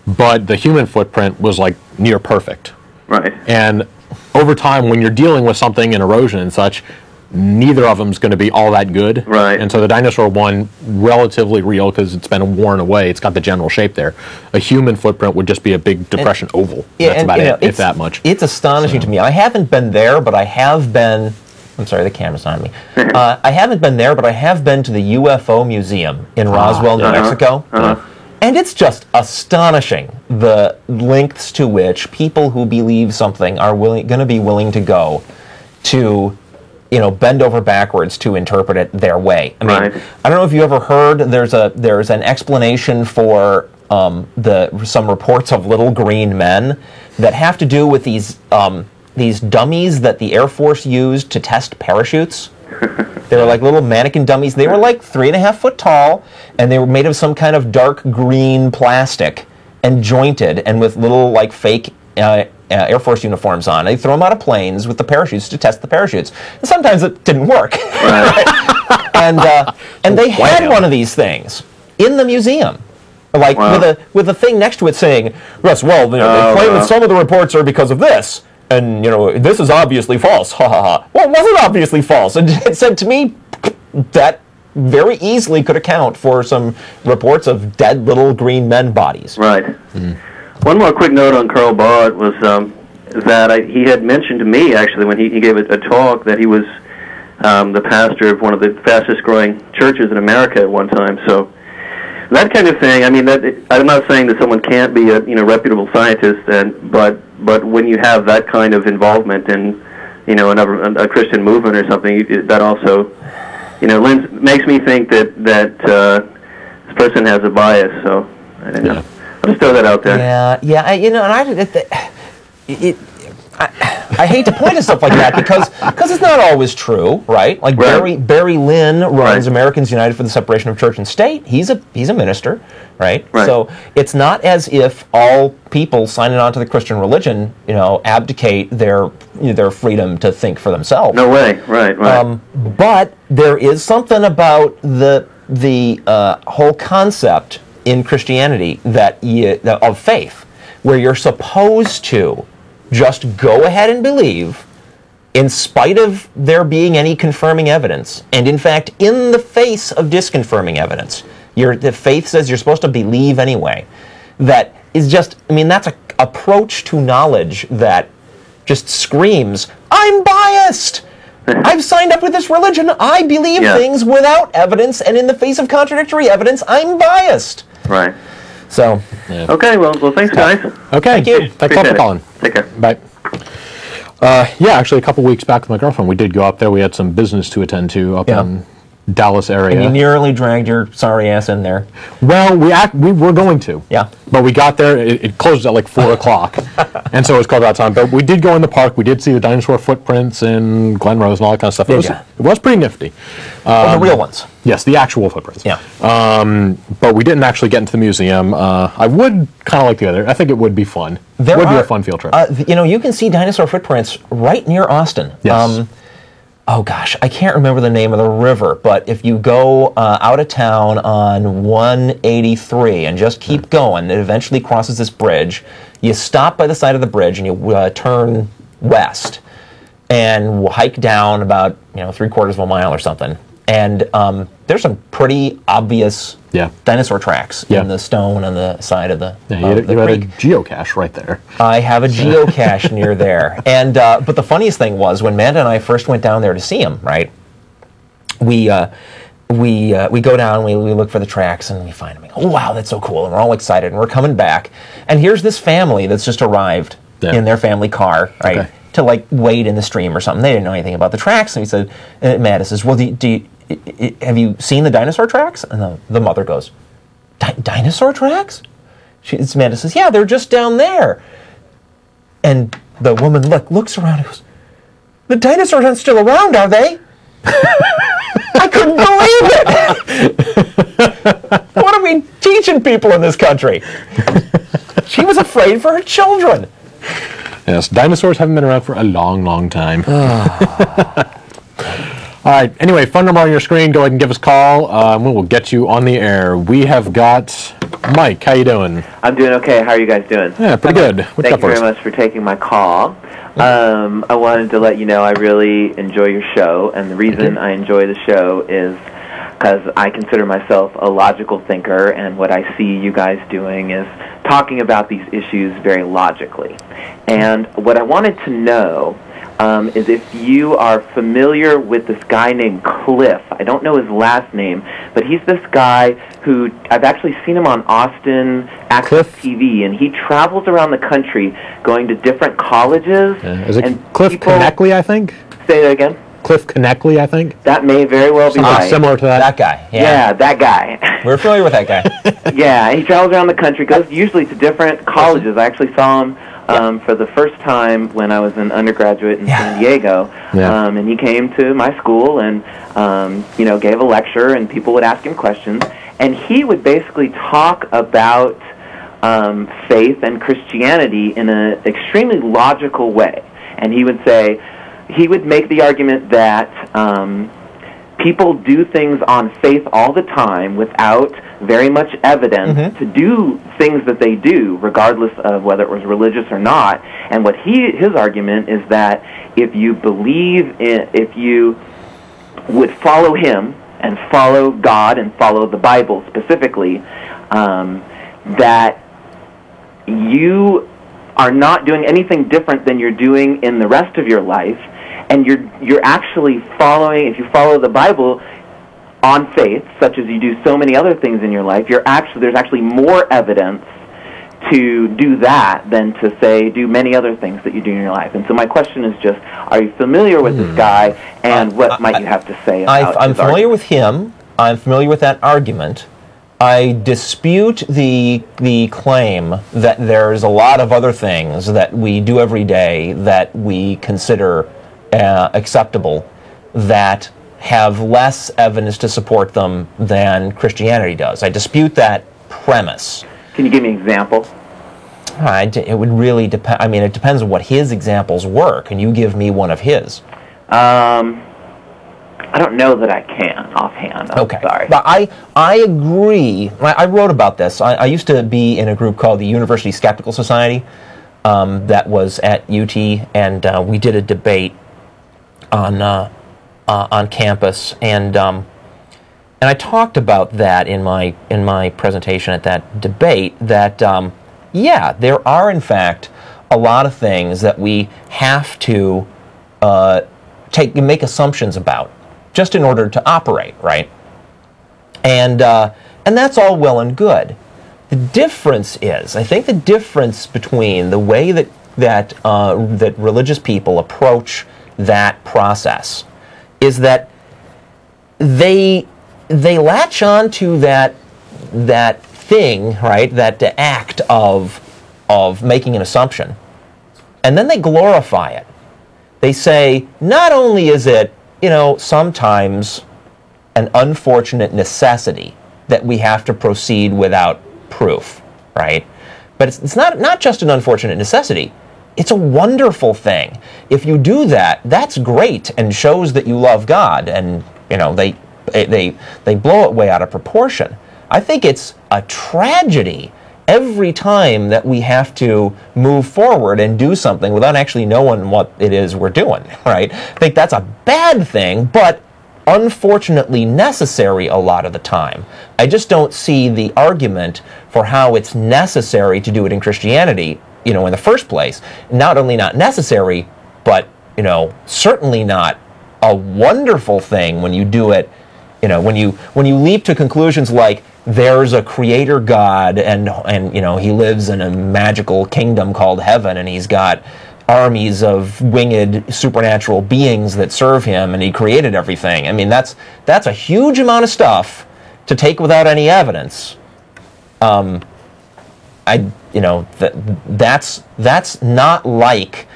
But the human footprint was like near perfect. Right. And over time, when you're dealing with something in erosion and such, neither of them's going to be all that good. Right. And so the dinosaur one, relatively real because it's been worn away. It's got the general shape there. A human footprint would just be a big depression oval. Yeah, that's about it, if that much. It's astonishing to me. I haven't been there, but I have been. I'm sorry, the camera's on me. I haven't been there, but I have been to the UFO Museum in Roswell, New Mexico. And it's just astonishing the lengths to which people who believe something are going to be willing to go to, you know, bend over backwards to interpret it their way. I mean, I don't know if you ever heard. There's an explanation for some reports of little green men that have to do with these dummies that the Air Force used to test parachutes. They were like little mannequin dummies. They were like 3.5 foot tall, and they were made of some kind of dark green plastic and jointed, and with little like fake Air Force uniforms on. They throw them out of planes with the parachutes to test the parachutes. And sometimes it didn't work. And they had one of these things in the museum. Like with a thing next to it saying, yes, well, you know, they claim that some of the reports are because of this. And, you know, this is obviously false. Ha ha ha. Well, it wasn't obviously false. And it said to me that very easily could account for some reports of dead little green men bodies. Right. One more quick note on Karl Barth was that he had mentioned to me, actually, when he gave a talk, that he was the pastor of one of the fastest growing churches in America at one time. So that kind of thing, I mean, I'm not saying that someone can't be a reputable scientist, but when you have that kind of involvement in, you know, a Christian movement or something, that also, you know, makes me think that this person has a bias. So I don't know. I'll just throw that out there. Yeah. You know, and I hate to point at stuff like that because it's not always true, right? Like Barry Lynn runs Americans United for the Separation of Church and State. He's a minister, right? So it's not as if all people signing on to the Christian religion, you know, abdicate their freedom to think for themselves. No way, right. But there is something about the whole concept in Christianity of faith, where you're supposed to just go ahead and believe in spite of there being any confirming evidence. And in fact, in the face of disconfirming evidence, the faith says you're supposed to believe anyway. That is just, I mean, that's an approach to knowledge that just screams, I'm biased! I've signed up with this religion, I believe things without evidence, and in the face of contradictory evidence, I'm biased. Right. So. Yeah. Okay, well, thanks, guys. Okay. Thank you. Thanks for calling. Take care. Bye. Yeah, actually, a couple weeks back with my girlfriend, we did go up there. We had some business to attend to up in Dallas area. And you nearly dragged your sorry ass in there. Well, we were going to. Yeah. But we got there. It closed at like 4 o'clock, and so it was closed out of time. But we did go in the park. We did see the dinosaur footprints in Glen Rose and all that kind of stuff. It was pretty nifty. The real ones. Yes, the actual footprints. Yeah. But we didn't actually get into the museum. I would kind of like to go there. I think it would be fun. It would be a fun field trip. You know, you can see dinosaur footprints right near Austin. Yes. Oh gosh, I can't remember the name of the river, but if you go out of town on 183 and just keep going, it eventually crosses this bridge. You stop by the side of the bridge and you turn west and hike down about 3/4 of a mile or something. And there's some pretty obvious dinosaur tracks in the stone on the side of the you had a geocache right there. I have a geocache near there. And but the funniest thing was when Amanda and I first went down there to see him, right? We go down, we look for the tracks, and we find them. We go, oh, wow, that's so cool. And we're all excited, and we're coming back. And here's this family that's just arrived in their family car, right? Okay. To like wade in the stream or something. They didn't know anything about the tracks. And he said, Amanda says, well, have you seen the dinosaur tracks? And the mother goes, dinosaur tracks? Amanda says, yeah, they're just down there. And the woman looks around and goes, "The dinosaurs aren't still around, are they?" I couldn't believe it! What are we teaching people in this country? She was afraid for her children. Yes, dinosaurs haven't been around for a long, long time. All right, anyway, phone number on your screen. Go ahead and give us a call. We will get you on the air. We have got Mike. How you doing? I'm doing okay. How are you guys doing? Yeah, pretty good. What's Thank you very much for taking my call. I wanted to let you know I really enjoy your show, and the reason I enjoy the show is because I consider myself a logical thinker, and what I see you guys doing is talking about these issues very logically. And what I wanted to know is if you are familiar with this guy named Cliff. I don't know his last name, but he's this guy who I've actually seen him on Austin Access TV, and he travels around the country going to different colleges. Is it Cliff Conneckley, I think? Say that again? Cliff Connectley, I think? That may very well be right. Similar to that? That guy. Yeah, that guy. We're familiar with that guy. Yeah, he travels around the country, goes usually to different colleges. I actually saw him for the first time when I was an undergraduate in San Diego, and he came to my school and gave a lecture, and people would ask him questions, and he would basically talk about faith and Christianity in an extremely logical way. And he would make the argument that people do things on faith all the time without very much evidence to do things that they do, regardless of whether it was religious or not. And what his argument is that if you would follow him and follow God and follow the Bible specifically, that you are not doing anything different than you're doing in the rest of your life, and you're actually following, if you follow the Bible on faith, such as you do so many other things in your life, there's actually more evidence to do that than to, say, do many other things that you do in your life. And so my question is just, are you familiar with this guy, and what might you have to say about I'm familiar with him. I'm familiar with that argument. I dispute the claim that there's a lot of other things that we do every day that we consider acceptable that have less evidence to support them than Christianity does. I dispute that premise. Can you give me an example? It would really depend. I mean, it depends on what his examples were. Can you give me one of his? I don't know that I can offhand. I'm sorry. But I agree. I wrote about this. I used to be in a group called the University Skeptical Society that was at UT, and we did a debate on campus, and I talked about that in my presentation at that debate. That there are in fact a lot of things that we have to make assumptions about, just in order to operate, right? And that's all well and good. The difference is, I think the difference between the way that religious people approach that process is that they latch on to that thing, right? That act of making an assumption, and then they glorify it. They say, not only is it, sometimes an unfortunate necessity that we have to proceed without proof, right? But it's not just an unfortunate necessity. It's a wonderful thing. If you do that, that's great and shows that you love God, and they blow it way out of proportion. I think it's a tragedy every time that we have to move forward and do something without actually knowing what it is we're doing, right? I think that's a bad thing, but unfortunately necessary a lot of the time. I just don't see the argument for how it's necessary to do it in Christianity, in the first place. Not only not necessary, but, certainly not a wonderful thing when you do it, when you leap to conclusions like, there's a creator God, and he lives in a magical kingdom called heaven, and he's got armies of winged supernatural beings that serve him, and he created everything. I mean, that's a huge amount of stuff to take without any evidence. that's not like,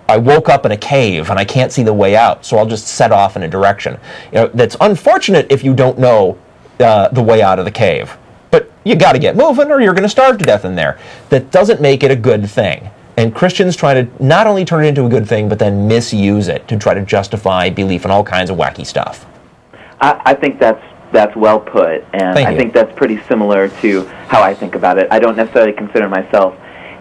I woke up in a cave and I can't see the way out, so I'll just set off in a direction. That's unfortunate if you don't know the way out of the cave. But you got to get moving or you're going to starve to death in there. That doesn't make it a good thing. And Christians try to not only turn it into a good thing, but then misuse it to try to justify belief in all kinds of wacky stuff. I think that's well put, and I think that's pretty similar to how I think about it. I don't necessarily consider myself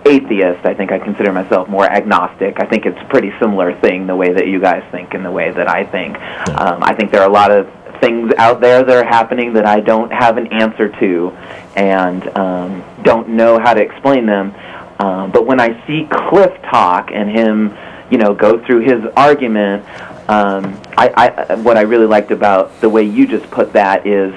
atheist. I think I consider myself more agnostic. I think it's a pretty similar thing, the way that you guys think and the way that I think. I think there are a lot of things out there that are happening that I don't have an answer to and don't know how to explain them. But when I see Cliff talk and him, go through his argument, what I really liked about the way you just put that is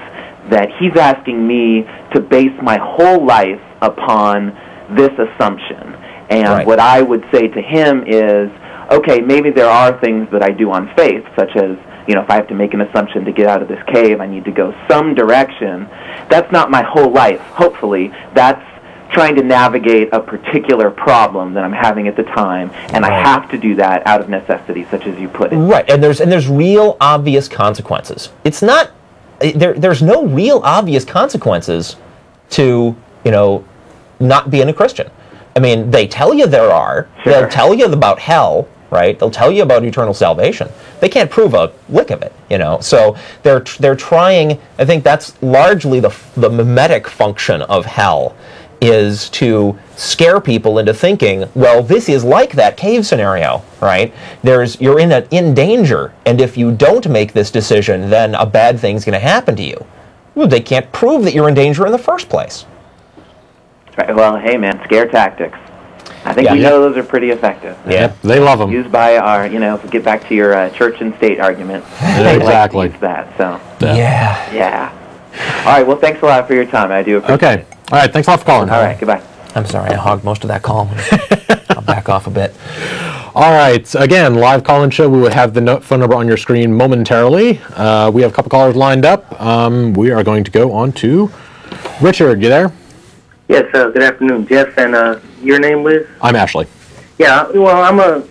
that he's asking me to base my whole life upon this assumption. And what I would say to him is, okay, maybe there are things that I do on faith, such as, if I have to make an assumption to get out of this cave, I need to go some direction. That's not my whole life, hopefully. That's trying to navigate a particular problem that I'm having at the time, and I have to do that out of necessity, such as you put it. Right, and there's real obvious consequences. It's not, there's no real obvious consequences to, not being a Christian. I mean, they tell you there are. Sure. They'll tell you about hell, right? They'll tell you about eternal salvation. They can't prove a lick of it, So they're trying. I think that's largely the mimetic function of hell, is to scare people into thinking, well, this is like that cave scenario, right? You're in danger, and if you don't make this decision, then a bad thing's going to happen to you. Well, they can't prove that you're in danger in the first place. Right. Well, hey, man, scare tactics. I think we know those are pretty effective. Yeah, they love them. Used by our, if we get back to your church and state argument. Exactly. Like to use that, so. Yeah. All right, well, thanks a lot for your time. I do appreciate it. All right, thanks a lot for calling. All right, goodbye. I'm sorry, I hogged most of that call. I'll back off a bit. All right, again, live call-in show. We will have the phone number on your screen momentarily. We have a couple callers lined up. We are going to go on to Richard. You there? Yes, good afternoon, Jeff, and your name, Liz? I'm Ashley. Yeah, well,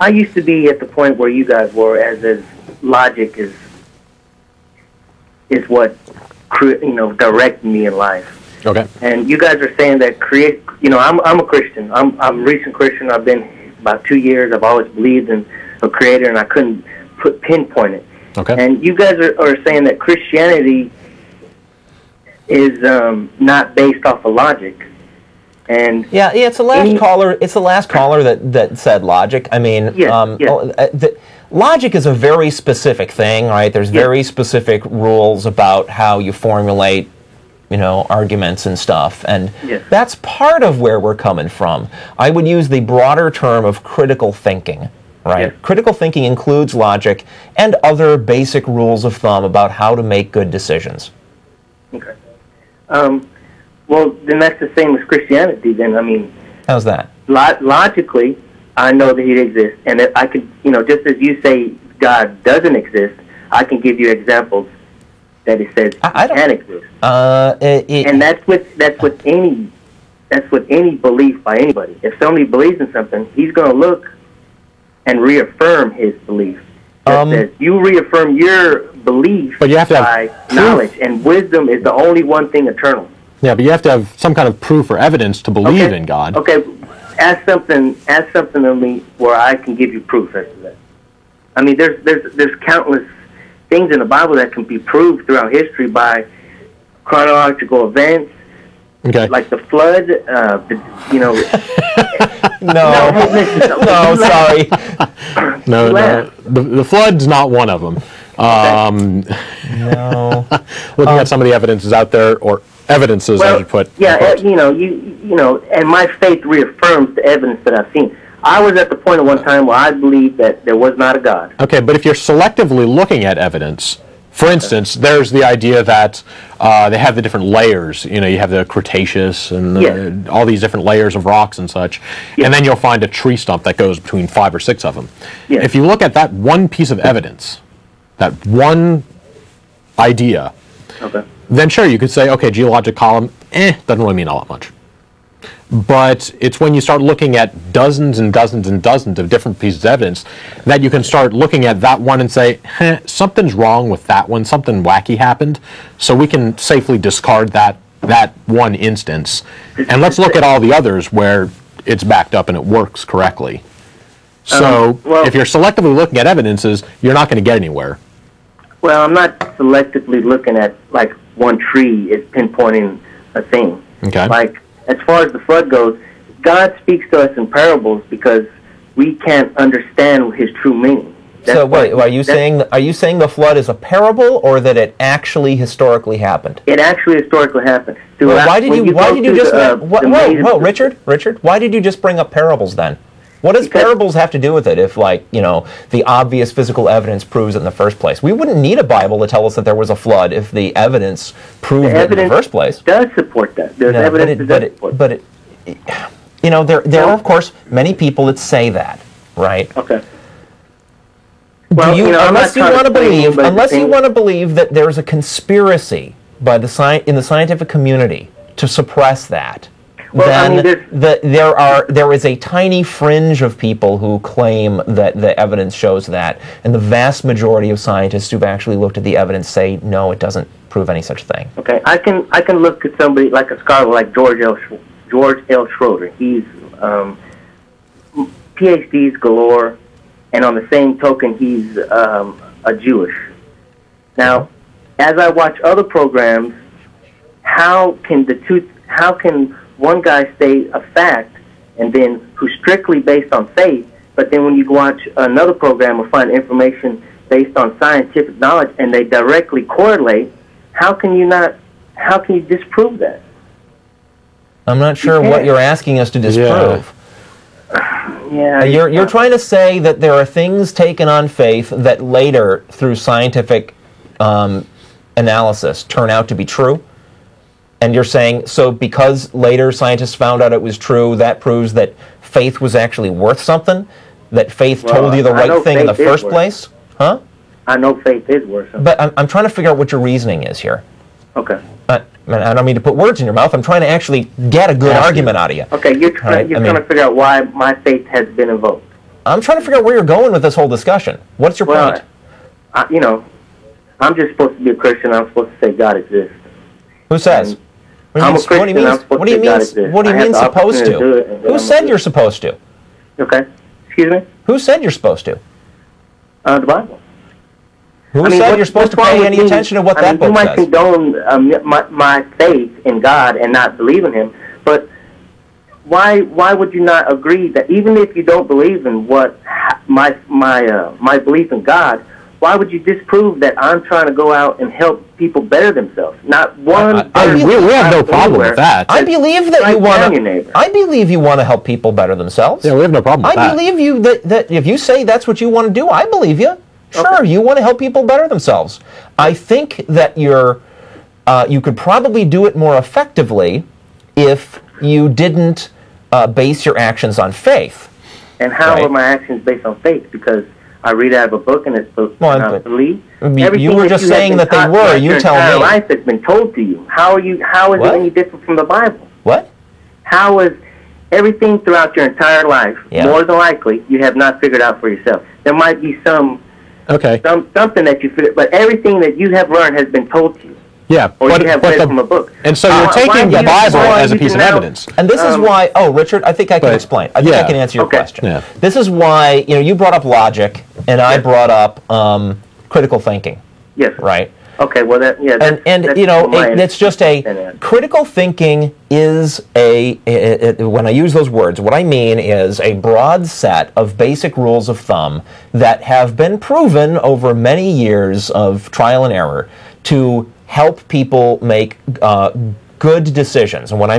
I used to be at the point where you guys were, as logic is what, directed me in life. Okay. And you guys are saying that I'm a Christian. I'm a recent Christian. I've been about 2 years. I've always believed in a creator, and I couldn't pinpoint it. Okay. And you guys are saying that Christianity is not based off of logic. And it's the last caller. It's the last caller that said logic. I mean, logic is a very specific thing, right? There's very specific rules about how you formulate, arguments and stuff, and that's part of where we're coming from. I would use the broader term of critical thinking, right? Critical thinking includes logic and other basic rules of thumb about how to make good decisions. Okay. Well, then that's the same as Christianity, then. I mean... How's that? Logically, I know that he exists, and I could, just as you say God doesn't exist, I can give you examples that it says he can exist. And that's with any belief by anybody. If somebody believes in something, he's going to look and reaffirm his belief. Says you reaffirm your belief but you have to by knowledge, and wisdom is the only one thing eternal. Yeah, but you have to have some kind of proof or evidence to believe in God. Okay, ask something of me where I can give you proof as to that. I mean, there's countless things in the Bible that can be proved throughout history by chronological events, like the flood. Sorry. No, the flood's not one of them. No. Looking at some of the evidences out there, or evidences, I should put. Yeah, and my faith reaffirms the evidence that I've seen. I was at the point at one time where I believed that there was not a God. Okay, but if you're selectively looking at evidence, for instance, there's the idea that they have the different layers. You have the Cretaceous and all these different layers of rocks and such, and then you'll find a tree stump that goes between 5 or 6 of them. If you look at that one piece of evidence, that one idea, then sure, you could say, okay, geologic column, doesn't really mean all that much. But it's when you start looking at dozens and dozens and dozens of different pieces of evidence that you can start looking at that one and say, something's wrong with that one, something wacky happened, so we can safely discard that one instance. And let's look at all the others where it's backed up and it works correctly. So if you're selectively looking at evidences, you're not going to get anywhere. Well, I'm not selectively looking at, like, one tree is pinpointing a thing. Okay. Like, as far as the flood goes, God speaks to us in parables because we can't understand his true meaning. So wait, are you saying the flood is a parable, or that it actually historically happened? It actually historically happened. Well, why did you just whoa, Richard, why did you just bring up parables then? What does parables have to do with it if, like, you know, the obvious physical evidence proves it in the first place? We wouldn't need a Bible to tell us that there was a flood if the evidence proved it in the first place. Does support that. There's evidence that does support that. But you know, there are, of course, many people that say that, right? Okay. Well, unless you want to believe that there's a conspiracy by in the scientific community to suppress that, then there is a tiny fringe of people who claim that the evidence shows that, and the vast majority of scientists who've actually looked at the evidence say no, it doesn't prove any such thing. Okay, I can look at somebody like a scholar like George L. Schroeder. He's PhDs galore, and on the same token, he's a Jewish. Now, as I watch other programs, how can one guy state a fact and then who's strictly based on faith, but then when you watch another program or find information based on scientific knowledge and they directly correlate, how can you disprove that? I'm not sure what you're asking us to disprove. Yeah. You're trying to say that there are things taken on faith that later, through scientific analysis, turn out to be true? And you're saying, so because later scientists found out it was true, that proves that faith was actually worth something? That faith told you the right thing in the first place? Huh? I know faith is worth something. But I'm trying to figure out what your reasoning is here. Okay. I don't mean to put words in your mouth. I'm trying to actually get a good argument out of you. Okay, you're trying to figure out why my faith has been invoked. I'm trying to figure out where you're going with this whole discussion. What's your point? I'm just supposed to be a Christian. I'm supposed to say God exists. Who says? I'm a Christian. What do you mean supposed to? Who said you're supposed to? Okay. Excuse me? Who said you're supposed to? The Bible. Who said you're supposed to pay any attention to what that book says? You might condone my faith in God and not believe in Him, but why would you not agree that even if you don't believe in what my belief in God, why would you disprove that I'm trying to go out and help people better themselves? Not one. We have no problem with that. I believe that you want to. I believe you want to help people better themselves. Yeah, we have no problem with that. I believe you that if you say that's what you want to do, I believe you. Sure, you want to help people better themselves. I think that you could probably do it more effectively if you didn't base your actions on faith. And how are my actions based on faith? Because I read out of a book and it's supposed to I believe. You were just saying that they were. You tell me. Life has been told to you. How is it any different from the Bible? What? How is everything throughout your entire life? More than likely, you have not figured out for yourself. There might be something that you figured, but everything that you have learned has been told to you. Yeah, or you have read from a book. And so you're taking the Bible as a piece of evidence. And this is why. Oh, Richard, I think I can explain. I think I can answer your question. Yeah. This is why you brought up logic, and I brought up critical thinking. Yes. Right. Okay. Well, it's just a critical thinking is when I use those words, what I mean is a broad set of basic rules of thumb that have been proven over many years of trial and error to help people make good decisions. And when I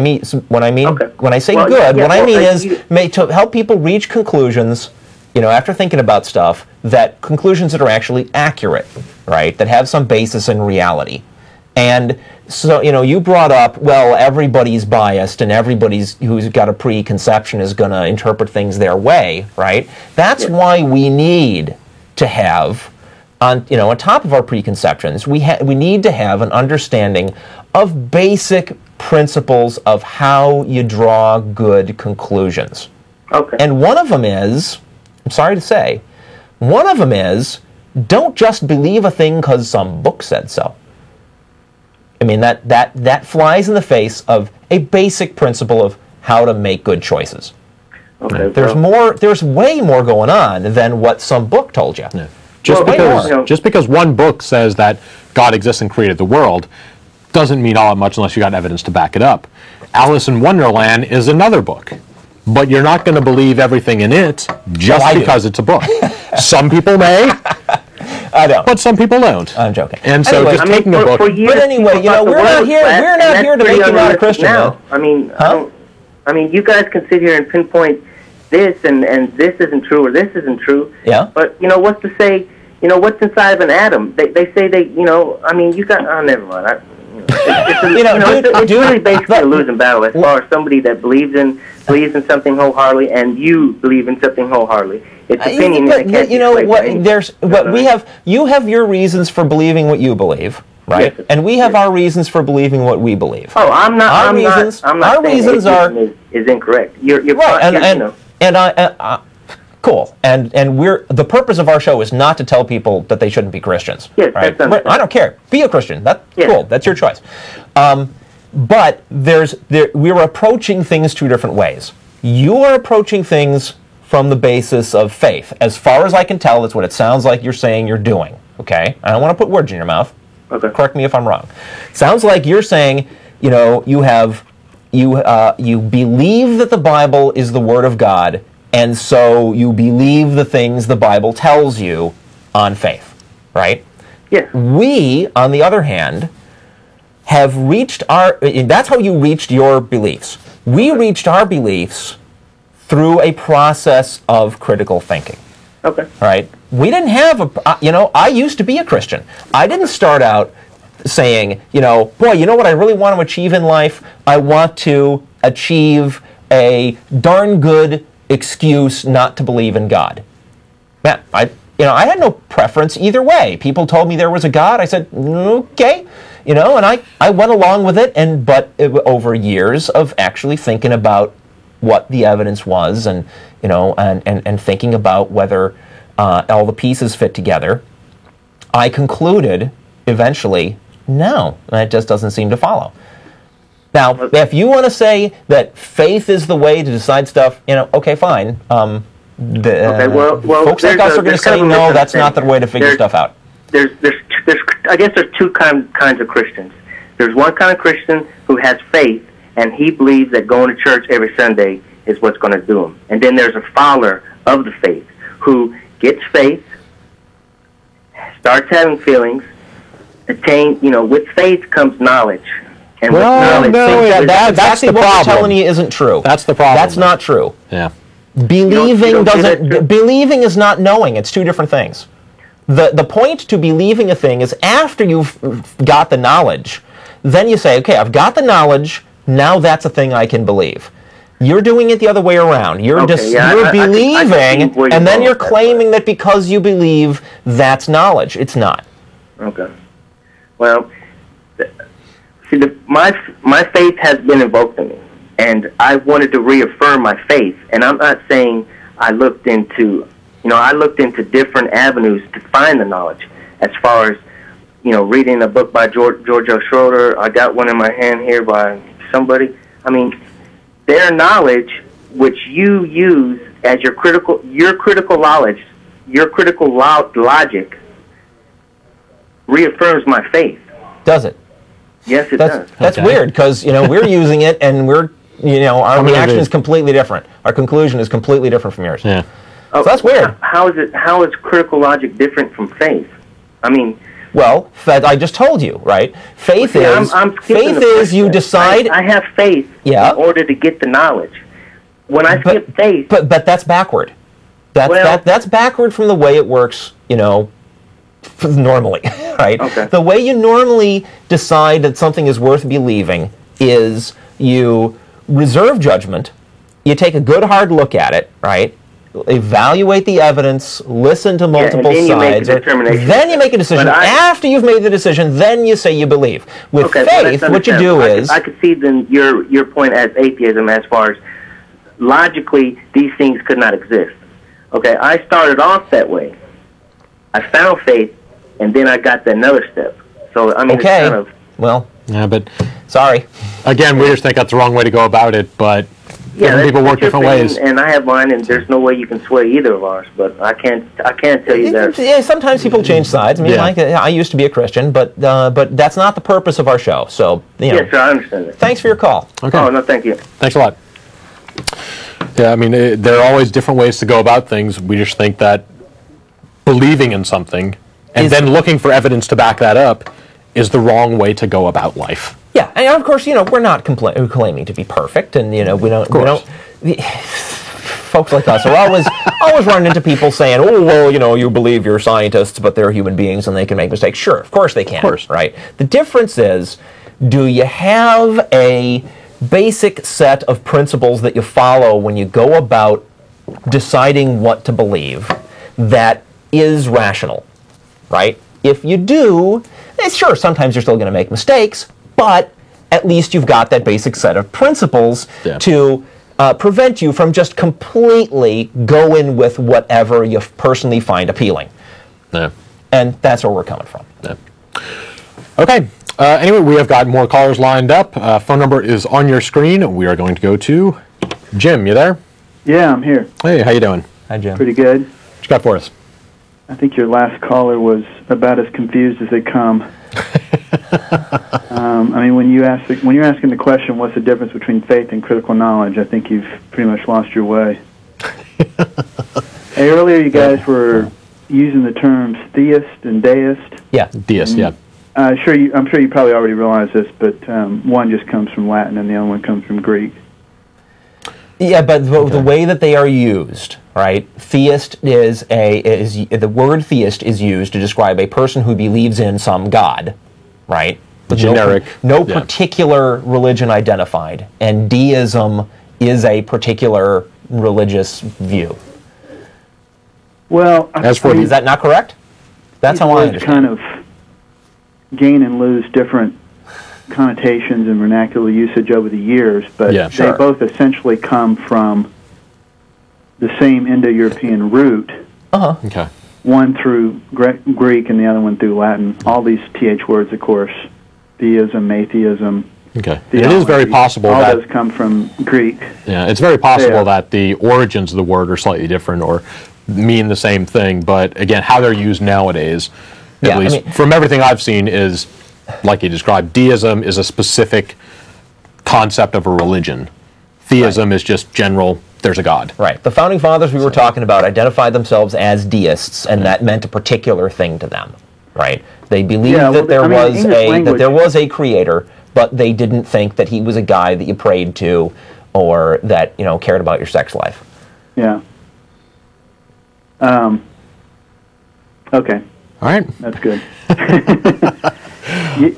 say good, what I mean is to help people reach conclusions, after thinking about stuff, that conclusions that are actually accurate, right? That have some basis in reality. And so, you brought up, well, everybody's biased and everybody's who's got a preconception is going to interpret things their way, right? That's why we need to have on top of our preconceptions, we need to have an understanding of basic principles of how you draw good conclusions. Okay. And one of them is, I'm sorry to say, one of them is, don't just believe a thing because some book said so. I mean, that flies in the face of a basic principle of how to make good choices. Okay. There's way more going on than what some book told you. Yeah. Just because one book says that God exists and created the world doesn't mean all that much unless you got evidence to back it up. Alice in Wonderland is another book, but you're not going to believe everything in it just because it's a book. Some people may. I don't. But some people don't. I'm joking. And so anyway, just taking a book. But anyway, we're not here to make you not a Christian. Now, I mean, you guys can sit here and pinpoint this and this isn't true or this isn't true. Yeah. But what's to say? What's inside of an atom? They say I mean, you got. Oh, never mind. It's really basically a losing battle as far as somebody that believes in something wholeheartedly and you believe in something wholeheartedly. It's opinion. You have your reasons for believing what you believe, right? Yes, and we have our reasons for believing what we believe. Oh, I'm not. Our reasons is incorrect. You're right, cool. And the purpose of our show is not to tell people that they shouldn't be Christians. Yes, right? that's I don't care. Be a Christian. That's cool. That's your choice. But we're approaching things two different ways. You are approaching things from the basis of faith. As far as I can tell, that's what it sounds like you're saying you're doing. Okay? I don't want to put words in your mouth. Okay. Correct me if I'm wrong. Sounds like you're saying, you believe that the Bible is the Word of God, and so you believe the things the Bible tells you on faith, right? Yeah. We, on the other hand, have reached that's how you reached your beliefs. We reached our beliefs through a process of critical thinking. Okay. Right? We didn't have I used to be a Christian. I didn't start out saying, boy, you know what I really want to achieve in life? I want to achieve a darn good excuse not to believe in God. Man, I had no preference either way. People told me there was a God. I said, okay, and I went along with it. But over years of actually thinking about what the evidence was, and thinking about whether all the pieces fit together, I concluded eventually, no, that just doesn't seem to follow. Now, if you want to say that faith is the way to decide stuff, okay, fine. Folks like us are going to say, no, that's not the way to figure stuff out. I guess there's two kinds of Christians. There's one kind of Christian who has faith, and he believes that going to church every Sunday is what's going to do him. And then there's a follower of the faith who gets faith, starts having feelings, with faith comes knowledge. And that's the problem. What you're telling you isn't true. That's the problem. That's not true. Yeah. Believing is not knowing. It's two different things. The point to believing a thing is after you've got the knowledge, then you say, okay, I've got the knowledge, now that's a thing I can believe. You're doing it the other way around. You're believing, and then you're claiming that because you believe, that's knowledge. It's not. Okay. Well, see, my faith has been invoked in me, and I wanted to reaffirm my faith. And I'm not saying I looked into different avenues to find the knowledge. As far as reading a book by George O. Schroeder, I got one in my hand here by somebody. I mean, their knowledge, which you use as your critical knowledge, your critical logic, reaffirms my faith. Does it? Yes, it does. That's weird because we're using it and our reaction is completely different. Our conclusion is completely different from yours. Yeah. So that's weird. How is critical logic different from faith? I mean, well, I just told you, right? Faith is you decide. I have faith in order to get the knowledge. When I skip faith, but that's backward. That's backward from the way it works, normally, right? Okay. The way you normally decide that something is worth believing is you reserve judgment, you take a good hard look at it, right? evaluate the evidence, listen to multiple sides, then you make a decision. After you've made the decision, then you say you believe. With faith, what you do is... I could see then your point as atheism as far as logically these things could not exist. Okay, I started off that way. I found faith, and then I got to another step. So, I mean, it's kind of... Well, yeah, but... Sorry. Again, we just think that's the wrong way to go about it, but different people work different ways. And I have mine, and there's no way you can sway either of ours, but I can't tell you that. Yeah, sometimes people change sides. I mean, like, I used to be a Christian, but that's not the purpose of our show. So, you know. Yes, sir, I understand that. Thanks for your call. Okay. Oh, no, thank you. Thanks a lot. Yeah, I mean, there are always different ways to go about things. We just think that believing in something and then looking for evidence to back that up is the wrong way to go about life. Yeah, and of course, you know, we're not claiming to be perfect, and you know, we don't. Folks like us are always running into people saying, "Oh, well, you know, you believe you're scientists, but they're human beings and they can make mistakes." Sure, of course they can. Of course, right? The difference is, do you have a basic set of principles that you follow when you go about deciding what to believe that is rational, right? If you do, sure, sometimes you're still going to make mistakes, but at least you've got that basic set of principles to prevent you from just completely going with whatever you personally find appealing. Yeah. And that's where we're coming from. Yeah. Okay. Anyway, we have got more callers lined up. Phone number is on your screen. We are going to go to Jim. You there? Yeah, I'm here. Hey, how you doing? Hi, Jim. Pretty good. What you got for us? I think your last caller was about as confused as they come. I mean, when you're asking the question, what's the difference between faith and critical knowledge, I think you've pretty much lost your way. Hey, earlier you guys were using the terms theist and deist. Yeah, deist. Yeah. I'm sure you probably already realize this, but one just comes from Latin and the other one comes from Greek. Yeah, but the way that they are used, right? Theist is the word theist is used to describe a person who believes in some god, right? The generic. No particular religion identified, and deism is a particular religious view. Well, is that not correct? That's how I understand. Kind of gain and lose different connotations and vernacular usage over the years, but they both essentially come from the same Indo-European root. Okay. One through Greek and the other one through Latin. All these TH words, of course. Theism, atheism. Okay. It is very possible all that those come from Greek. Yeah, it's very possible that the origins of the word are slightly different or mean the same thing, but again, how they're used nowadays, at least from everything I've seen, is like you described. Deism is a specific concept of a religion. Theism is just general, there's a God. Right. The founding fathers we were talking about identified themselves as deists, and that meant a particular thing to them. Right. They believed that there was a creator, but they didn't think that he was a guy that you prayed to or that, you know, cared about your sex life. Yeah. Okay. All right. That's good.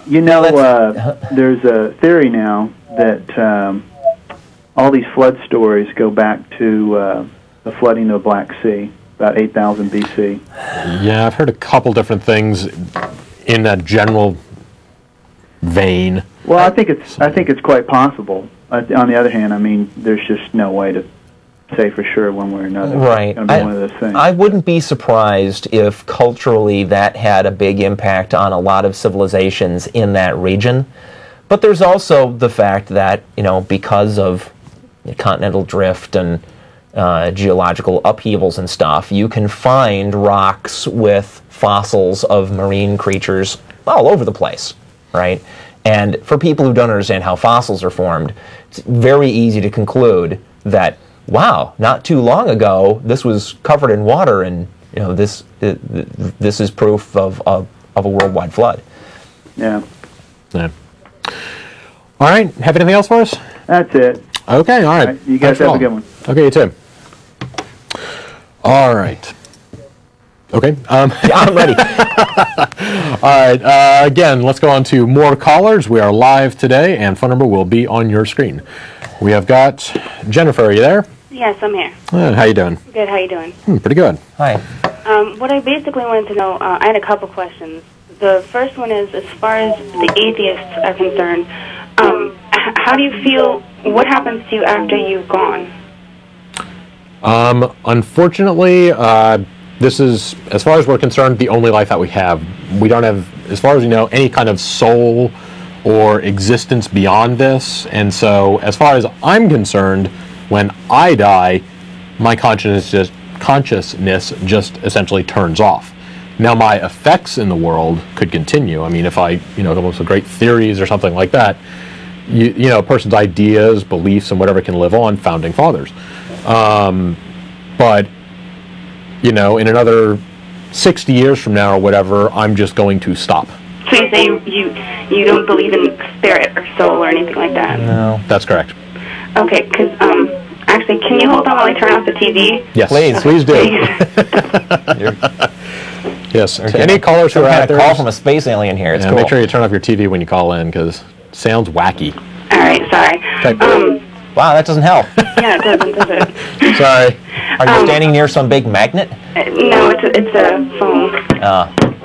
you know, there's a theory now that all these flood stories go back to the flooding of the Black Sea, about 8,000 BC. Yeah, I've heard a couple different things in that general vein. Well, I think it's quite possible. On the other hand, I mean, there's just no way to say for sure one way or another. Right. It's going to be one of those things. I wouldn't be surprised if culturally that had a big impact on a lot of civilizations in that region. But there's also the fact that, you know, because of continental drift and geological upheavals and stuff, you can find rocks with fossils of marine creatures all over the place, right? And for people who don't understand how fossils are formed, it's very easy to conclude that, wow, not too long ago, this was covered in water, and you know this is proof of a worldwide flood. Yeah. Yeah. All right. Have anything else for us? That's it. Okay. All right. You guys have a good one. Okay, you too. All right. Okay. Yeah, I'm ready. All right. Again, let's go on to more callers. We are live today, and phone number will be on your screen. We have got Jennifer. Are you there? Yes, I'm here. How you doing? Good, how you doing? Pretty good. Hi. What I basically wanted to know, I had a couple questions. The first one is, as far as the atheists are concerned, how do you feel, what happens to you after you've gone? Unfortunately, this is, as far as we're concerned, the only life that we have. We don't have, as far as we know, any kind of soul or existence beyond this. And so, as far as I'm concerned, when I die, my consciousness just essentially turns off. Now, my effects in the world could continue. I mean, if I, come up with some great theories or something like that, a person's ideas, beliefs, and whatever can live on, founding fathers. But, in another 60 years from now or whatever, I'm just going to stop. So you say you don't believe in spirit or soul or anything like that? No. That's correct. Okay, because, actually, can you hold on while I turn off the TV? Yes, please do. Yes. Okay. Any callers who are out there? Call from a space alien here. It's cool. Make sure you turn off your TV when you call in, because it sounds wacky. All right, sorry. Okay. Wow, that doesn't help. Yeah, it doesn't, does it? Sorry. Are you standing near some big magnet? No, it's a phone.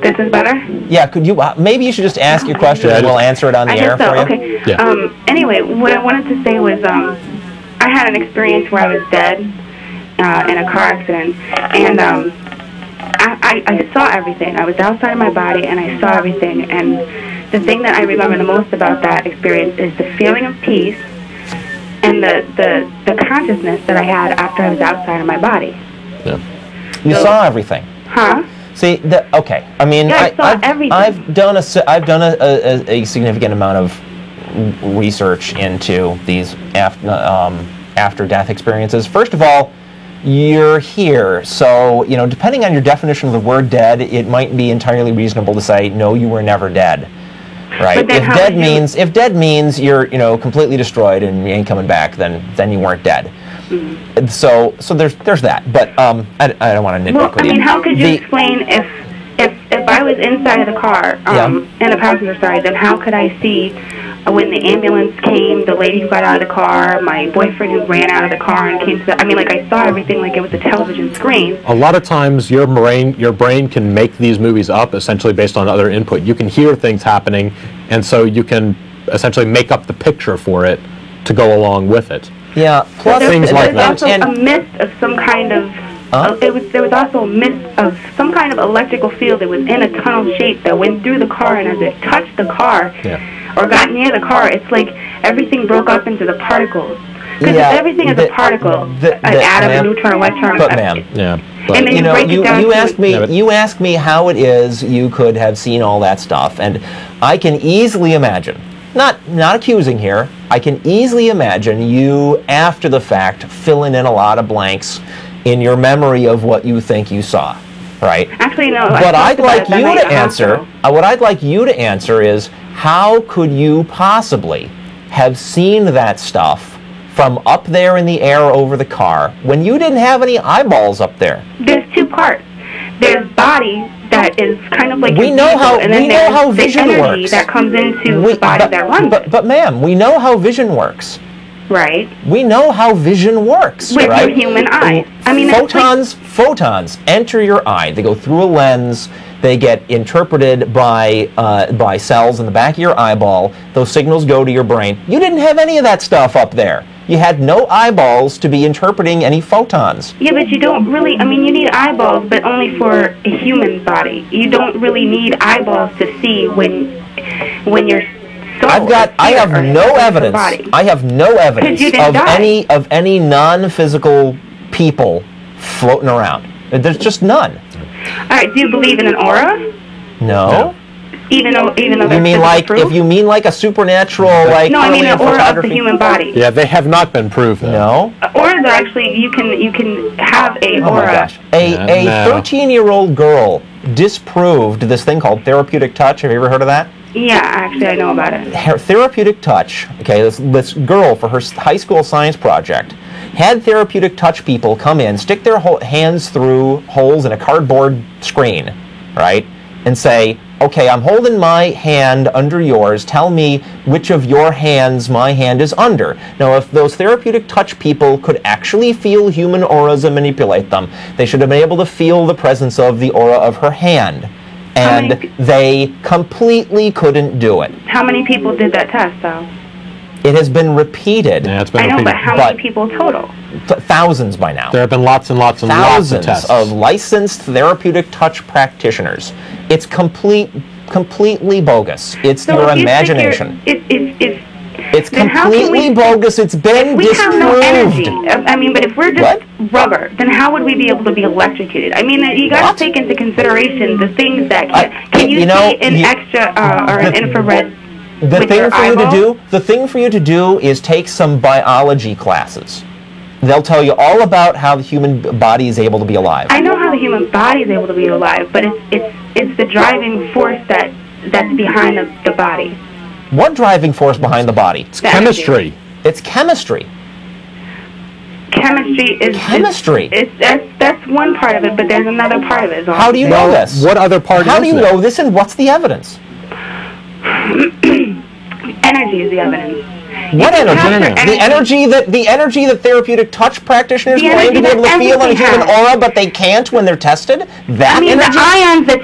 This is better? Yeah, could you, maybe you should just ask your question and we'll answer it on the air for you. Okay. Yeah. Anyway, what I wanted to say was, I had an experience where I was dead in a car accident, and I saw everything. I was outside of my body, and I saw everything, and the thing that I remember the most about that experience is the feeling of peace and the consciousness that I had after I was outside of my body. Yeah. You saw everything. Huh? See, okay. I mean, yeah, I saw everything. I've done a significant amount of research into these after-death experiences. First of all, you're here, so depending on your definition of the word dead, it might be entirely reasonable to say no, you were never dead. Right? If dead means you're completely destroyed and you ain't coming back, then you weren't dead. Mm-hmm. So there's that. But I don't want to nitpick with you. I mean, how could you explain if I was inside of the car in the passenger side, then how could I see when the ambulance came, the lady who got out of the car, my boyfriend who ran out of the car and came to I mean, like, I saw everything like it was a television screen. A lot of times your brain can make these movies up essentially based on other input. You can hear things happening, and so you can essentially make up the picture for it to go along with it. Yeah, plus things like that. There was also a mist of some kind of there was also a mist of some kind of electrical field that was in a tunnel shape that went through the car, and as it touched the car or got near the car, it's like everything broke up into the particles. Because everything is a particle, an atom, a neutron, electron. But ma'am, and then you asked me how it is you could have seen all that stuff, and I can easily imagine, not accusing here, I can easily imagine you after the fact filling in a lot of blanks in your memory of what you think you saw, right? Actually, no. What I'd like you to answer is, how could you possibly have seen that stuff from up there in the air over the car when you didn't have any eyeballs up there? There's two parts. There's body that is kind of like we know how vision works. That comes into the body that runs. But ma'am, we know how vision works. Right. We know how vision works. With right? your human eye. I mean, photons enter your eye. They go through a lens. They get interpreted by cells in the back of your eyeball. Those signals go to your brain. You didn't have any of that stuff up there. You had no eyeballs to be interpreting any photons. Yeah, but you don't really, I mean, you need eyeballs, but only for a human body. You don't really need eyeballs to see when you're I have no evidence. I have no evidence of any non-physical people floating around. There's just none. All right. Do you believe in an aura? No. Even though you mean like if you mean like a supernatural like no, I mean an aura of the human body. Yeah, they have not been proven. No. Auras are actually you can have a aura. Oh my gosh. A 13-year-old girl disproved this thing called therapeutic touch. Have you ever heard of that? Yeah, actually, I know about it. Her therapeutic touch, okay, this girl for her high school science project had therapeutic touch people come in, stick their hands through holes in a cardboard screen, right, and say, okay, I'm holding my hand under yours. Tell me which of your hands my hand is under. Now, if those therapeutic touch people could actually feel human auras and manipulate them, they should have been able to feel the presence of the aura of her hand. And they completely couldn't do it. How many people did that test, though? It has been repeated. Yeah, it's been repeated. But how many people total? Thousands by now. There have been lots and lots and lots of tests. Thousands of licensed therapeutic touch practitioners. It's completely bogus. It's your imagination. It's completely bogus. It's been disproved. We have no energy. I mean, but if we're just rubber, then how would we be able to be electrocuted? I mean, you got to take into consideration the things that can you see an extra or an infrared? The thing for you to do is take some biology classes. They'll tell you all about how the human body is able to be alive. I know how the human body is able to be alive, but it's the driving force that's behind the body. What driving force behind the body? It's chemistry. It's chemistry. Chemistry is chemistry. That's one part of it, but there's another part of it. How do you know this? What other part? How do you know this, and what's the evidence? Energy is the evidence. What energy? The energy that therapeutic touch practitioners claim to be able to feel in a human aura, but they can't when they're tested. That energy. The ions that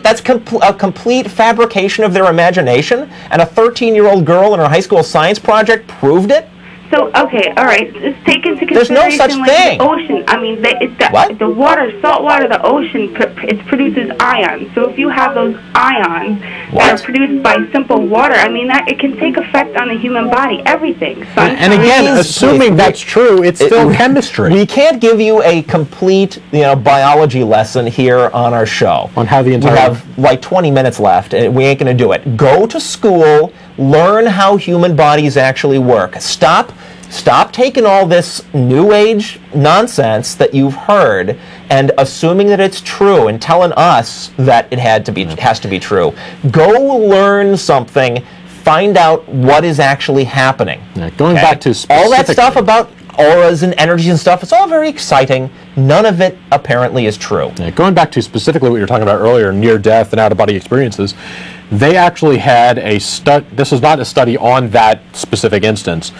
that's a complete fabrication of their imagination. And a 13-year-old girl in her high school science project proved it. So, okay, all right, let's take into consideration There's no such thing. The ocean. I mean, the water, salt water, the ocean, it produces ions. So if you have those ions that are produced by simple water, I mean, it can take effect on the human body, everything. And again, assuming that's true, it's still chemistry. We can't give you a complete, biology lesson here on our show. On how the entire... We have like 20 minutes left, and we ain't going to do it. Go to school, learn how human bodies actually work. Stop taking all this new age nonsense that you've heard and assuming that it's true and telling us that it has to be true. Go learn something. Find out what is actually happening. Yeah, going back to all that stuff about auras and energies and stuff, it's all very exciting. None of it apparently is true. Yeah, going back to specifically what you were talking about earlier, near-death and out-of-body experiences, they actually had a study. This was not a study on that specific instance,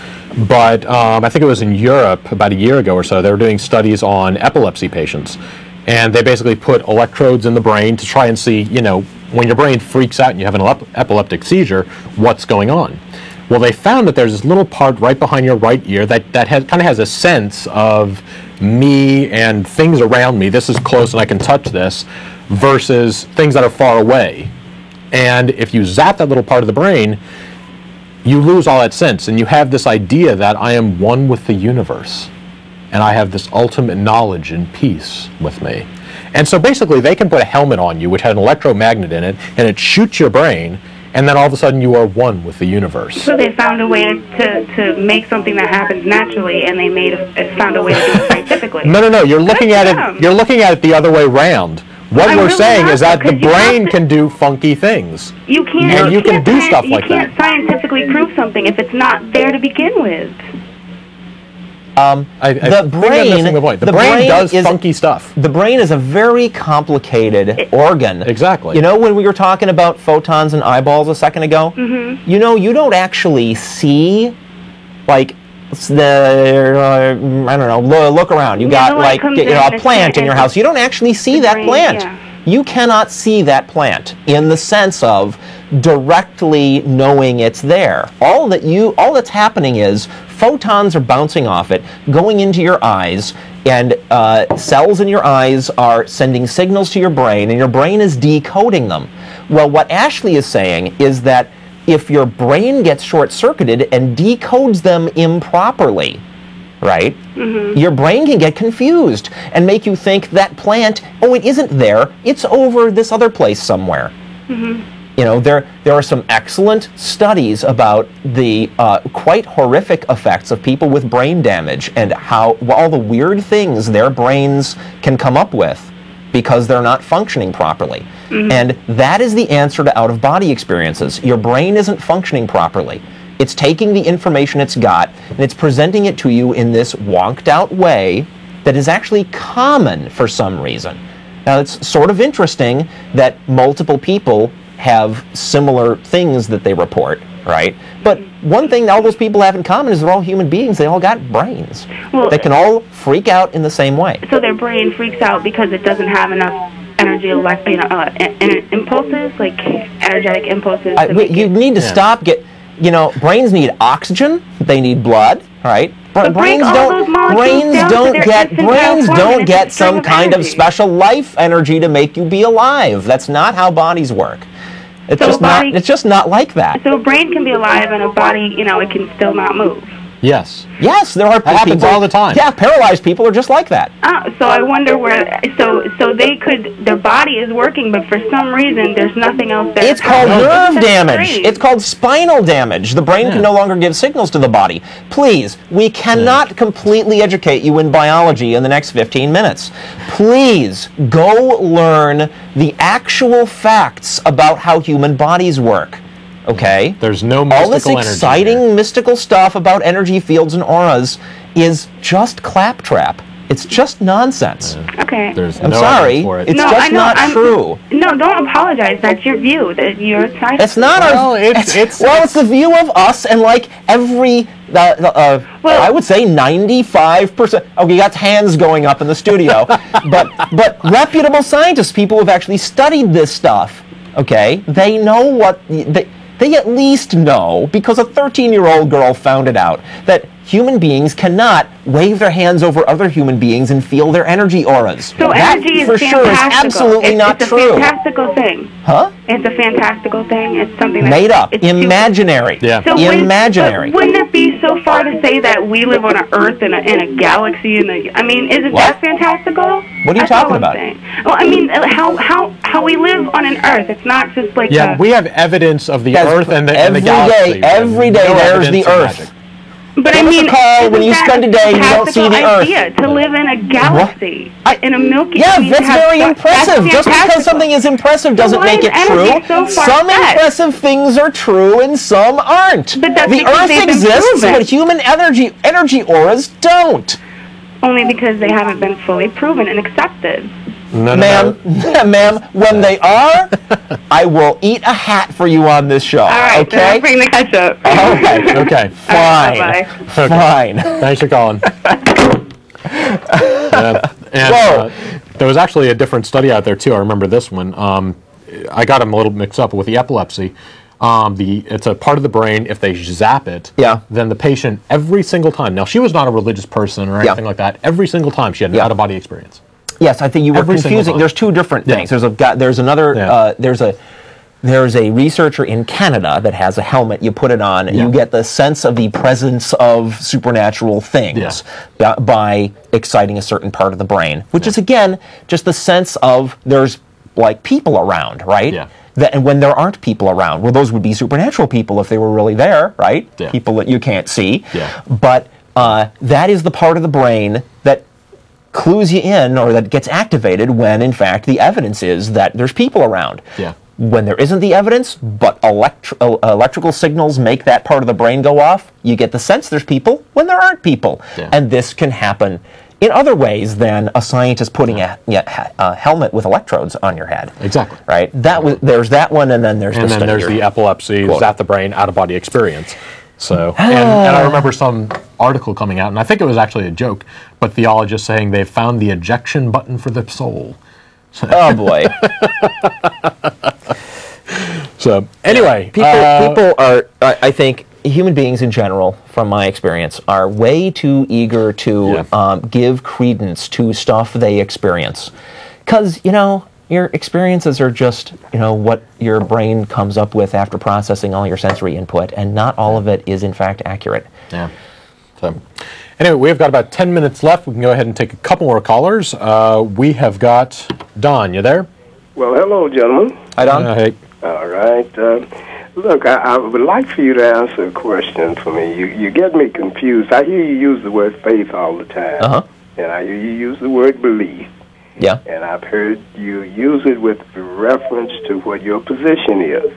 but I think it was in Europe about a year ago or so. They were doing studies on epilepsy patients, and they basically put electrodes in the brain to try and see, when your brain freaks out and you have an epileptic seizure, what's going on. Well, they found that there's this little part right behind your right ear that kind of has a sense of me and things around me. This is close and I can touch this, versus things that are far away. And if you zap that little part of the brain, you lose all that sense, and you have this idea that I am one with the universe, and I have this ultimate knowledge and peace with me. And so basically they can put a helmet on you which had an electromagnet in it, and it shoots your brain, and then all of a sudden you are one with the universe. So they found a way to make something that happens naturally, and they found a way to do it scientifically. No. You're looking at it. You're looking at it the other way around. What we're saying is that the brain can do funky things. You can't. And you can do stuff like that. You can't scientifically prove something if it's not there to begin with. The brain does funky stuff. The brain is a very complicated organ. Exactly. When we were talking about photons and eyeballs a second ago, you don't actually see, like, I don't know, look around. You got like a plant in your house. You don't actually see that plant. Yeah. You cannot see that plant in the sense of directly knowing it's there. All that's happening is photons are bouncing off it, going into your eyes, and cells in your eyes are sending signals to your brain, and your brain is decoding them. Well, what Ashley is saying is that if your brain gets short-circuited and decodes them improperly, right, your brain can get confused and make you think that plant, it isn't there, it's over this other place somewhere. There are some excellent studies about the quite horrific effects of people with brain damage and how all the weird things their brains can come up with because they're not functioning properly. And that is the answer to out-of-body experiences. Your brain isn't functioning properly. It's taking the information it's got and it's presenting it to you in this wonked-out way that is actually common for some reason. Now, it's sort of interesting that multiple people have similar things that they report, right? But one thing all those people have in common is they're all human beings. They all got brains. Well, they can all freak out in the same way. So their brain freaks out because it doesn't have enough energy, impulses, like energetic impulses. You need to stop. Brains need oxygen. They need blood, right? Brains don't get some kind of special life energy to make you be alive. That's not how bodies work. It's just not like that. So a brain can be alive and a body, it can still not move. Yes. Yes, there are that happens all the time. Yeah, paralyzed people are just like that. So I wonder where. So they could. Their body is working, but for some reason, there's nothing else there. It's called nerve damage. It's called spinal damage. The brain can no longer give signals to the body. Please, we cannot completely educate you in biology in the next 15 minutes. Please go learn the actual facts about how human bodies work. Okay? There's no mystical all this exciting mystical stuff about energy fields and auras is just claptrap. It's just nonsense. Okay. I'm sorry. It's just not true. No, don't apologize. That's your view. That you're science. It's not it's the view of us and like every I would say 95%. Oh, you got hands going up in the studio. but reputable scientists, people who've actually studied this stuff, okay, they know what they at least know, because a 13-year-old girl found it out, that human beings cannot wave their hands over other human beings and feel their energy auras. So that, energy is for sure, is absolutely not true. It's a fantastical thing. Huh? It's a fantastical thing. It's something that's made up, imaginary. Yeah. So imaginary. Wouldn't it be so far to say that we live on an Earth in a galaxy? Isn't that fantastical? What are you talking about? Well, I mean, how we live on an Earth. It's not just like we have evidence of the Earth and the galaxy. Every day there's the Earth. But I mean, when you spend a day, you don't see the Earth. To live in a galaxy, in a Milky Way. Yeah, that's very impressive. Just because something is impressive doesn't make it true. Some impressive things are true and some aren't. But that's the Earth exists, but human energy auras don't. Only because they haven't been fully proven and accepted. Ma'am, when they are, I will eat a hat for you on this show. All right, okay? I'll bring the ketchup. Okay. Fine. Right, Fine. Thanks for calling. There was actually a different study out there too. I remember this one. I got them a little mixed up with the epilepsy. It's a part of the brain. If they zap it, then the patient every single time. Now she was not a religious person or anything like that. Every single time she had an out-of-body experience. Yes, I think you were confusing. There's two different things. There's a researcher in Canada that has a helmet. You put it on, and you get the sense of the presence of supernatural things by exciting a certain part of the brain, which is again just the sense of there's like people around, right? Yeah. And when there aren't people around, well, those would be supernatural people if they were really there, right? Yeah. People that you can't see. Yeah. But that is the part of the brain that clues you in, or that gets activated when, in fact, the evidence is that there's people around. Yeah. When there isn't the evidence, but electrical signals make that part of the brain go off, you get the sense there's people when there aren't people. Yeah. And this can happen in other ways than a scientist putting a helmet with electrodes on your head. Exactly. Right? There's that one, and then there's the epilepsy, zap the brain, out-of-body experience. So, and I remember some article coming out, and I think it was actually a joke, but theologists saying they've found the ejection button for the soul. Oh boy. So anyway, people are, I think, human beings in general, from my experience, are way too eager to give credence to stuff they experience. Because, your experiences are just, what your brain comes up with after processing all your sensory input, and not all of it is, in fact, accurate. Yeah. So, anyway, we've got about 10 minutes left. We can go ahead and take a couple more callers. We have got Don. You there? Well, hello, gentlemen. Hi, Don. Hey. All right. Look, I would like for you to answer a question for me. You get me confused. I hear you use the word faith all the time, and I hear you use the word belief. Yeah. And I've heard you use it with reference to what your position is.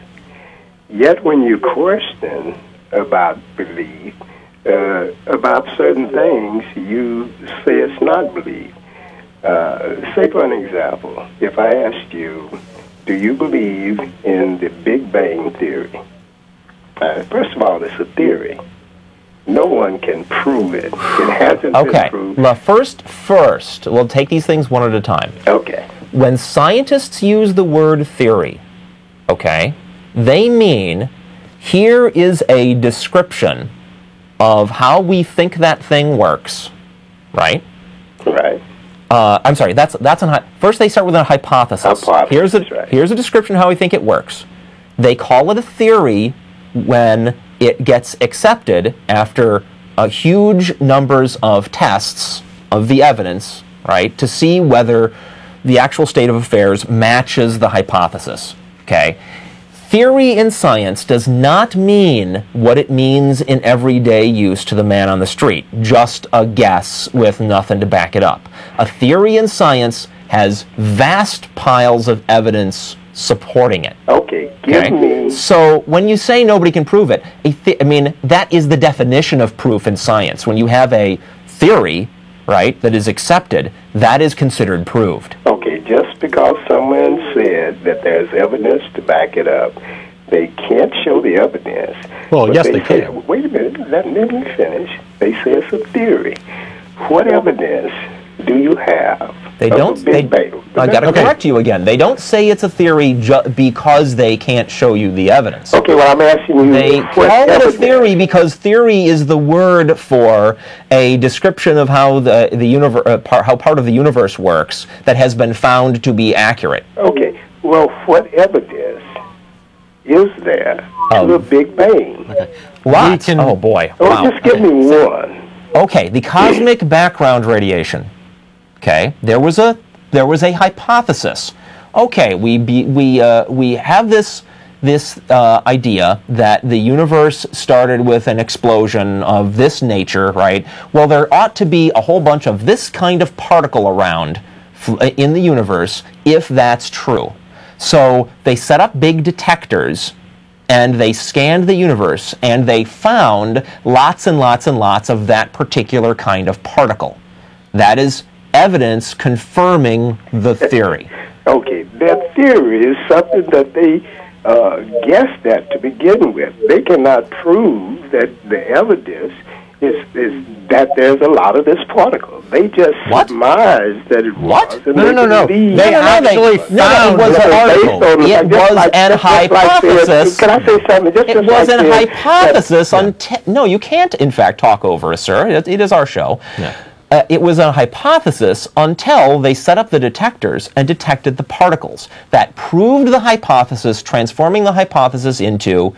Yet when you question about belief, about certain things, you say it's not belief. Say for an example, if I asked you, do you believe in the Big Bang Theory? First of all, it's a theory. No one can prove it. It hasn't been proved. Well, first, we'll take these things one at a time. Okay. When scientists use the word theory, they mean here is a description of how we think that thing works, right? Right. I'm sorry. First, they start with a hypothesis. Here's a description of how we think it works. They call it a theory when it gets accepted after huge numbers of tests of the evidence, right, to see whether the actual state of affairs matches the hypothesis. Okay. Theory in science does not mean what it means in everyday use to the man on the street, just a guess with nothing to back it up. A theory in science has vast piles of evidence supporting it. Okay, give me... So when you say nobody can prove it, I mean, that is the definition of proof in science. When you have a theory, right, that is accepted, that is considered proved. Okay, just because someone said that there's evidence to back it up, they can't show the evidence. Well, yes, they can. Wait a minute, let me finish. They say it's a theory. What evidence do you have? They don't. I got to correct you again. They don't say it's a theory because they can't show you the evidence. Okay, well, I'm asking you. They call it a theory because theory is the word for a description of how how part of the universe works that has been found to be accurate. Okay. Well, what evidence is there to the Big Bang? Okay. Lots. Oh boy. Oh, wow. Just give me one. Okay, the cosmic background radiation. Okay, there was a hypothesis. Okay, we have this idea that the universe started with an explosion of this nature, right? Well, there ought to be a whole bunch of this kind of particle around in the universe if that's true. So they set up big detectors and they scanned the universe and they found lots and lots and lots of that particular kind of particle. That is evidence confirming the theory. Okay, that theory is something that they guessed at to begin with. They cannot prove that the evidence is that there's a lot of this particle. They just surmised that it was. No. They actually found it was a particle. It was an hypothesis. Can I say something? It was an hypothesis. No, you can't, in fact, talk over us, sir. It is our show. Yeah. It was a hypothesis until they set up the detectors and detected the particles. That proved the hypothesis, transforming the hypothesis into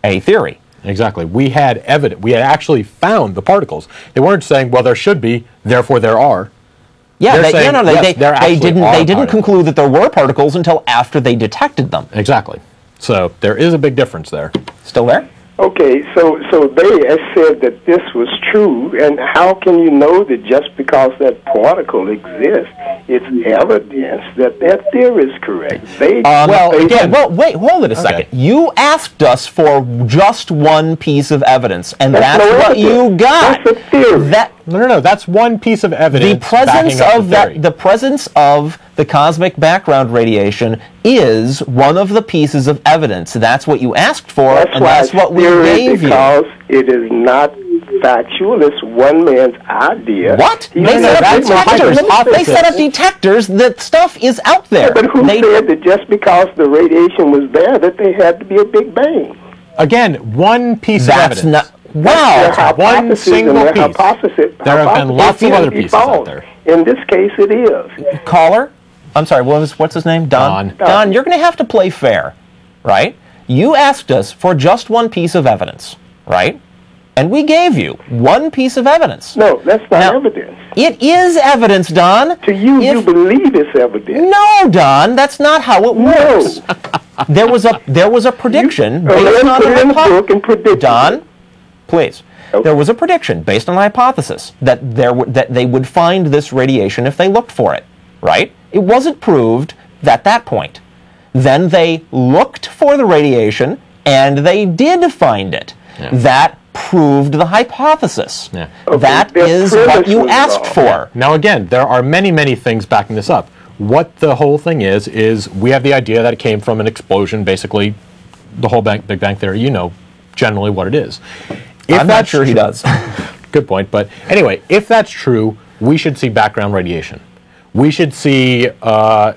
a theory. Exactly. We had evidence. We had actually found the particles. They weren't saying, well, there should be, therefore there are. Yeah, they didn't conclude that there were particles until after they detected them. Exactly. So there is a big difference there. Still there? Okay, so they said that this was true, and how can you know that just because that particle exists, it's evidence that that theory is correct? Wait, hold it a second. You asked us for just one piece of evidence, and that's what you got. That's a theory. No, that's one piece of evidence. The presence of the cosmic background radiation is one of the pieces of evidence. That's what you asked for, and that's what we gave you. Because it is not factual. It's one man's idea. What? They set up detectors. That stuff is out there. Yeah, but who said that just because the radiation was there that they had to be a Big Bang? Again, one piece of evidence. Wow. One single piece. There have been lots of other pieces out there. In this case, it is. Caller? I'm sorry, what's his name? Don. Don, you're going to have to play fair, right? You asked us for just one piece of evidence, right? And we gave you one piece of evidence. No, that's not evidence. It is evidence, Don. To you, you believe it's evidence. No, Don, that's not how it works. There was a prediction based on a hypothesis. Don, please. Okay. There was a prediction based on a hypothesis that they would find this radiation if they looked for it, right? It wasn't proved at that point. Then they looked for the radiation, and they did find it. Yeah. That proved the hypothesis. Yeah. That is what you asked for. Now again, there are many, many things backing this up. What the whole thing is we have the idea that it came from an explosion, basically the whole Big Bang Theory. You know generally what it is. I'm not sure he does. Good point. But anyway, if that's true, we should see background radiation. We should see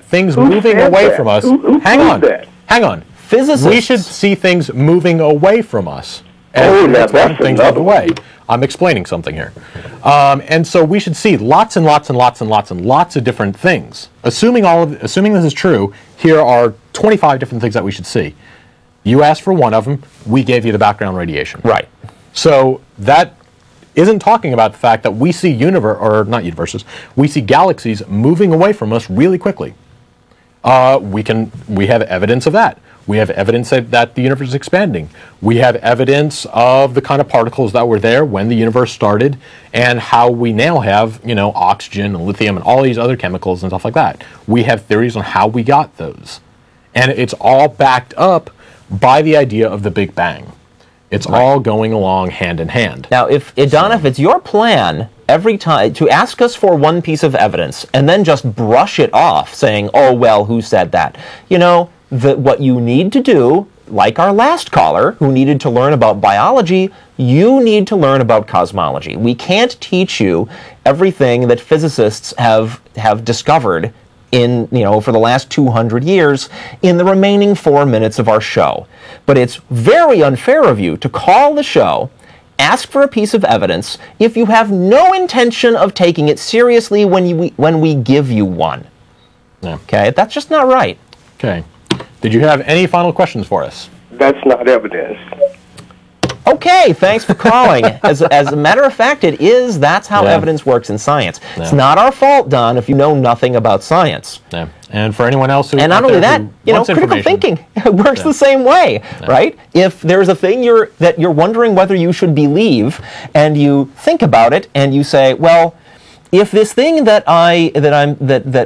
things moving away from us. Hang on. Physicists. We should see things moving away from us. That's things move away. I'm explaining something here. And so we should see lots and lots and lots and lots and lots of different things. Assuming this is true, here are 25 different things that we should see. You asked for one of them, we gave you the background radiation. Right. So that isn't talking about the fact that we see we see galaxies moving away from us really quickly. We have evidence of that. We have evidence that the universe is expanding. We have evidence of the kind of particles that were there when the universe started and how we now have, oxygen and lithium and all these other chemicals and stuff like that. We have theories on how we got those. And it's all backed up by the idea of the Big Bang. It's all going along hand in hand. Now, if it's your plan every time to ask us for one piece of evidence and then just brush it off saying, oh, well, who said that? What you need to do, like our last caller who needed to learn about biology, you need to learn about cosmology. We can't teach you everything that physicists have discovered for the last 200 years in the remaining 4 minutes of our show. But it's very unfair of you to call the show, ask for a piece of evidence, if you have no intention of taking it seriously when we give you one. Yeah. Okay? That's just not right. Okay. Did you have any final questions for us? That's not evidence. Okay, thanks for calling. As a matter of fact, that's how evidence works in science. Yeah. It's not our fault, Don, if you know nothing about science. Yeah. And for anyone else who... And not only that, critical thinking works the same way, right? If there's a thing that you're wondering whether you should believe, and you think about it, and you say, well, if this thing that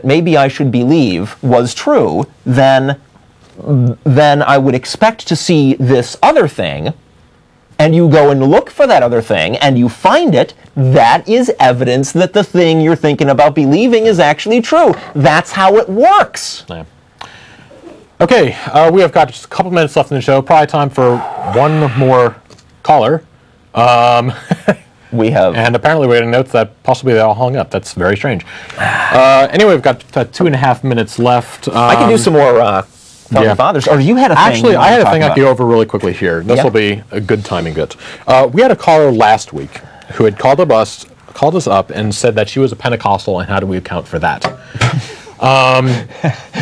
maybe I should believe was true, then I would expect to see this other thing, and you go and look for that other thing, and you find it, that is evidence that the thing you're thinking about believing is actually true. That's how it works. Yeah. Okay, we have got just a couple minutes left in the show. Probably time for one more caller. We have. And apparently we had a note that possibly they all hung up. That's very strange. Anyway, we've got 2.5 minutes left. I can do some more fathers. Or you had a thing. Actually, I had a thing I could go over really quickly here. This will be a good timing bit. We had a caller last week who had called us up and said that she was a Pentecostal, and how do we account for that?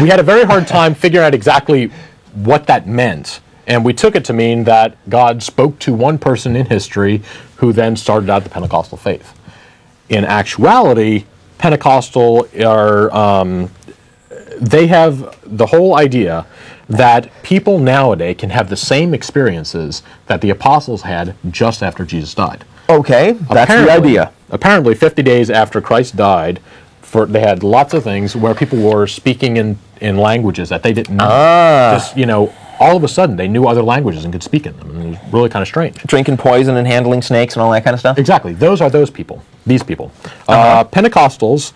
We had a very hard time figuring out exactly what that meant. And we took it to mean that God spoke to one person in history who then started out the Pentecostal faith. In actuality, Pentecostal they have the whole idea that people nowadays can have the same experiences that the apostles had just after Jesus died. Okay, that's the idea. Apparently, 50 days after Christ died, they had lots of things where people were speaking in languages that they didn't know. Just, all of a sudden, they knew other languages and could speak in them. And it was really kind of strange. Drinking poison and handling snakes and all that kind of stuff? Exactly. Those are those people. These people. Pentecostals,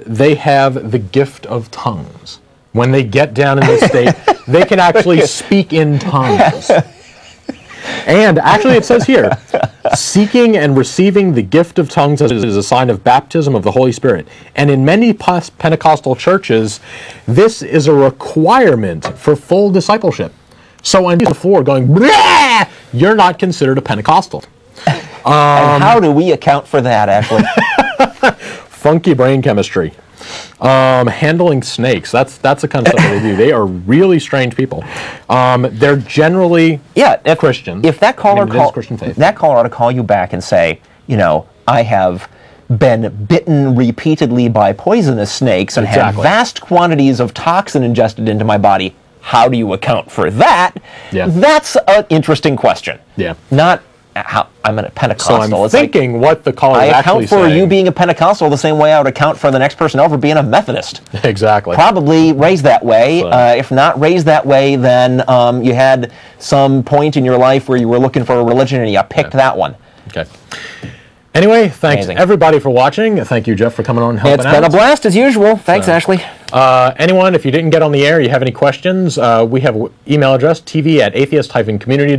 they have the gift of tongues. When they get down in this state, they can actually speak in tongues. And actually it says here, seeking and receiving the gift of tongues is a sign of baptism of the Holy Spirit. And in many Pentecostal churches, this is a requirement for full discipleship. So on the floor going, bleh, you're not considered a Pentecostal. And how do we account for that, Ashley? Funky brain chemistry. Handling snakes. That's the kind of stuff they do. They are really strange people. They're generally Christian. If that caller that caller ought to call you back and say, I have been bitten repeatedly by poisonous snakes and had vast quantities of toxin ingested into my body. How do you account for that? Yeah. That's an interesting question. Yeah. Not I'm a Pentecostal. So I'm it's thinking what the caller is actually saying. I account for saying. you being a Pentecostal the same way I would account for the next person over being a Methodist. Exactly. Probably raised that way. So. If not raised that way, then you had some point in your life where you were looking for a religion and you picked that one. Okay. Anyway, thanks everybody for watching. Thank you, Jeff, for coming on and helping out. It's been a blast as usual. Thanks, Ashley. Anyone, if you didn't get on the air, you have any questions, we have an email address, tv@atheist-community.com.